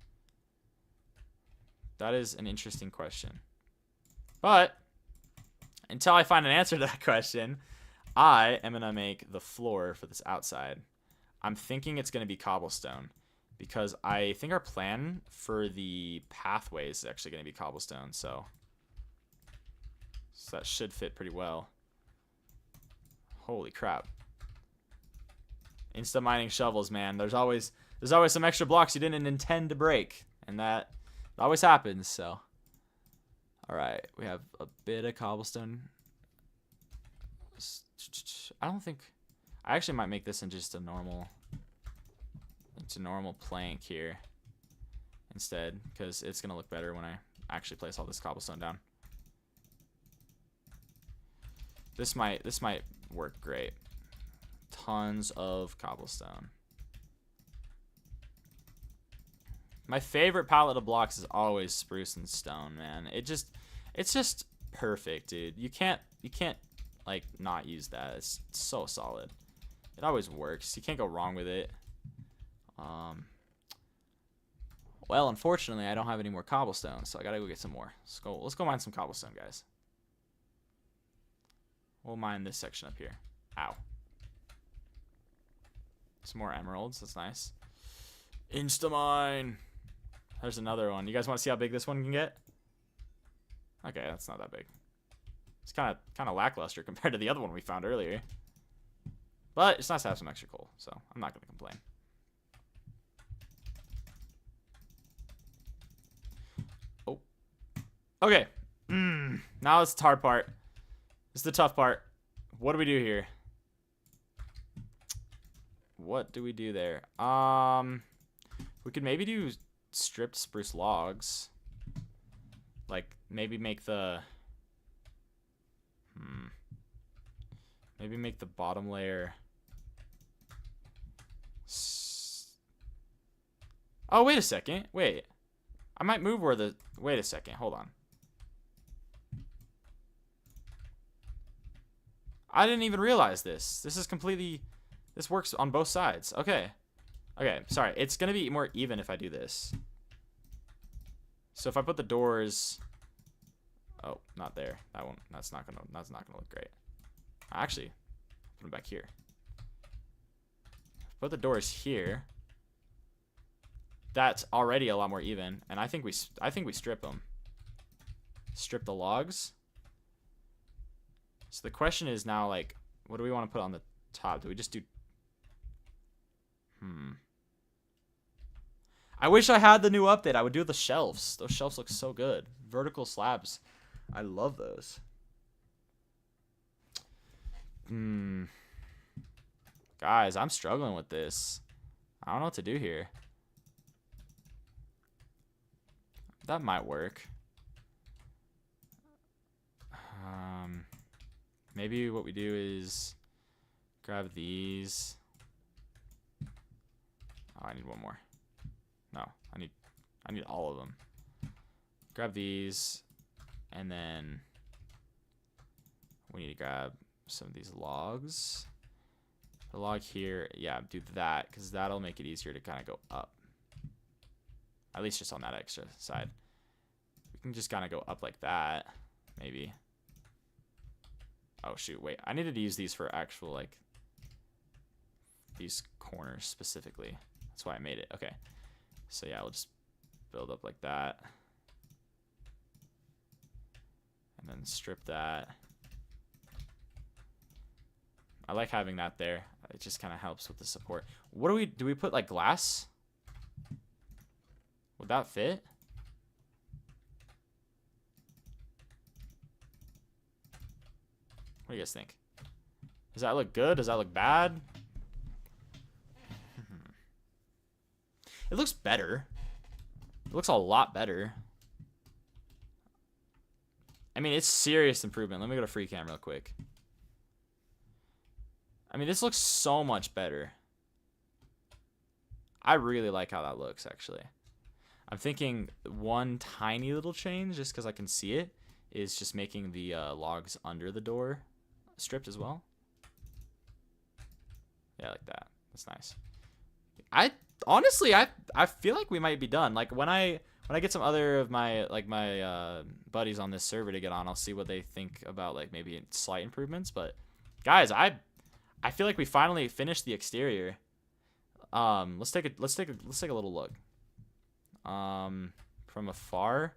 That is an interesting question. But until I find an answer to that question, I am going to make the floor for this outside. I'm thinking it's going to be cobblestone because I think our plan for the pathway is actually going to be cobblestone. So that should fit pretty well. Holy crap. Insta mining shovels, man. There's always some extra blocks you didn't intend to break. And that always happens, so. Alright, we have a bit of cobblestone. I don't think... I actually might make this in just a normal... It's a normal plank here. Instead, because it's going to look better when I actually place all this cobblestone down. This might work great. Tons of cobblestone. My favorite palette of blocks is always spruce and stone, man. It's just perfect, dude. You can't like not use that. It's so solid. It always works. You can't go wrong with it. Well, unfortunately, I don't have any more cobblestone, so I gotta go get some more. Let's go mine some cobblestone, guys. We'll mine this section up here. Ow. Some more emeralds. That's nice. Insta-mine. There's another one. You guys want to see how big this one can get? Okay, that's not that big. It's kind of lackluster compared to the other one we found earlier. But it's nice to have some extra coal, so I'm not going to complain. Oh. Okay. Now it's the hard part. It's the tough part. What do we do here? What do we do there? We could maybe do stripped spruce logs. Like, maybe make the... Maybe make the bottom layer... Oh, wait a second. Wait. I might move where the... Wait a second. Hold on. I didn't even realize this. This is completely... This works on both sides. Okay. Okay, sorry. It's going to be more even if I do this. So if I put the doors... Oh, not there. That one. That's not gonna look great. Actually, put them back here. Put the doors here. That's already a lot more even, and I think we strip them. Strip the logs. So the question is now, like, what do we want to put on the top? Do we just do... I wish I had the new update. I would do the shelves. Those shelves look so good. Vertical slabs. I love those. Guys, I'm struggling with this. I don't know what to do here. That might work. Maybe what we do is grab these. Oh, I need one more. No, I need all of them. Grab these, and then we need to grab some of these logs. The log here, yeah, do that, because that'll make it easier to kind of go up. At least just on that extra side. We can just kind of go up like that, maybe. Oh, shoot, wait. I needed to use these for actual, like, these corners specifically. That's why I made it. Okay. So, yeah, we'll just build up like that. And then strip that. I like having that there. It just kind of helps with the support. What do we put, like, glass? Would that fit? What do you guys think? Does that look good? Does that look bad? It looks better. It looks a lot better. I mean, it's serious improvement. Let me go to free cam real quick. I mean, this looks so much better. I really like how that looks, actually. I'm thinking one tiny little change, just because I can see it, is just making the logs under the door stripped as well. Yeah, like that. That's nice. Honestly, I feel like we might be done. Like when I when I get some other of my buddies on this server to get on, I'll see what they think about like maybe slight improvements. But guys, I feel like we finally finished the exterior. Let's take a little look. From afar.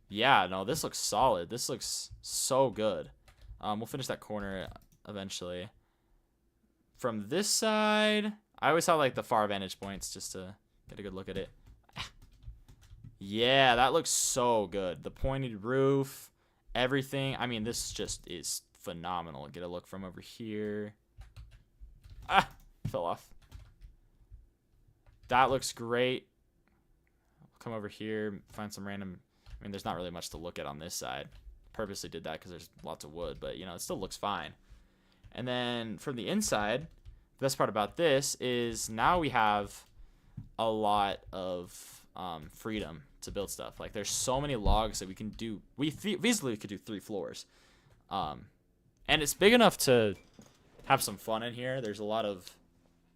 Yeah, no, this looks solid. This looks so good. We'll finish that corner eventually. From this side, I always have like the far vantage points just to get a good look at it. Yeah, that looks so good. The pointed roof, everything. I mean, this just is phenomenal. Get a look from over here. Ah, fell off. That looks great. Come over here, find some random. I mean, there's not really much to look at on this side. Purposely did that because there's lots of wood, but you know, it still looks fine. And then from the inside, the best part about this is now we have a lot of freedom to build stuff. Like there's so many logs that we can do. We easily could do 3 floors. And it's big enough to have some fun in here. There's a lot of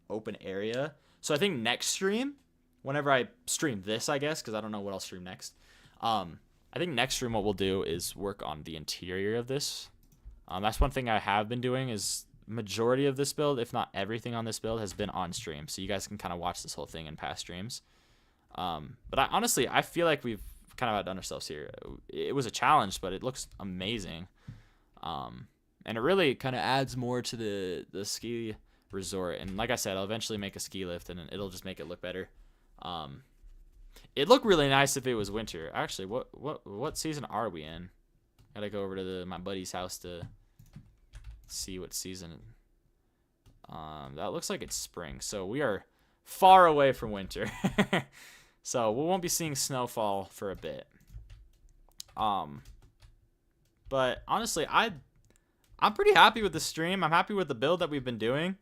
open area. So I think next stream, whenever I stream this, I guess, because I don't know what I'll stream next. I think next stream what we'll do is work on the interior of this. That's one thing I have been doing is majority of this build, if not everything on this build, has been on stream. So you guys can kind of watch this whole thing in past streams. But honestly, I feel like we've kind of outdone ourselves here. It was a challenge, but it looks amazing. And it really kind of adds more to the ski resort. And like I said, I'll eventually make a ski lift, and it'll just make it look better. It'd look really nice if it was winter. Actually, what season are we in? Gotta go over to my buddy's house to see what season. That looks like it's spring, so we are far away from winter. So we won't be seeing snowfall for a bit. But honestly, I'm pretty happy with the stream. I'm happy with the build that we've been doing.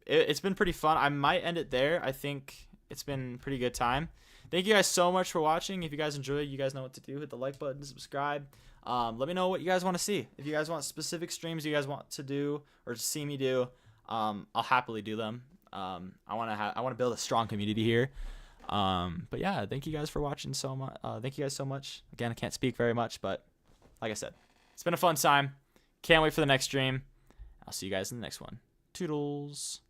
It's been pretty fun. I might end it there. I think it's been a pretty good time. Thank you guys so much for watching. If you guys enjoyed, you guys know what to do. Hit the like button, subscribe. Let me know what you guys want to see. If you guys want specific streams you guys want to do or to see me do, I'll happily do them. I want to build a strong community here. But yeah, thank you guys for watching so much. Thank you guys so much. Again, I can't speak very much, but like I said, it's been a fun time. Can't wait for the next stream. I'll see you guys in the next one. Toodles.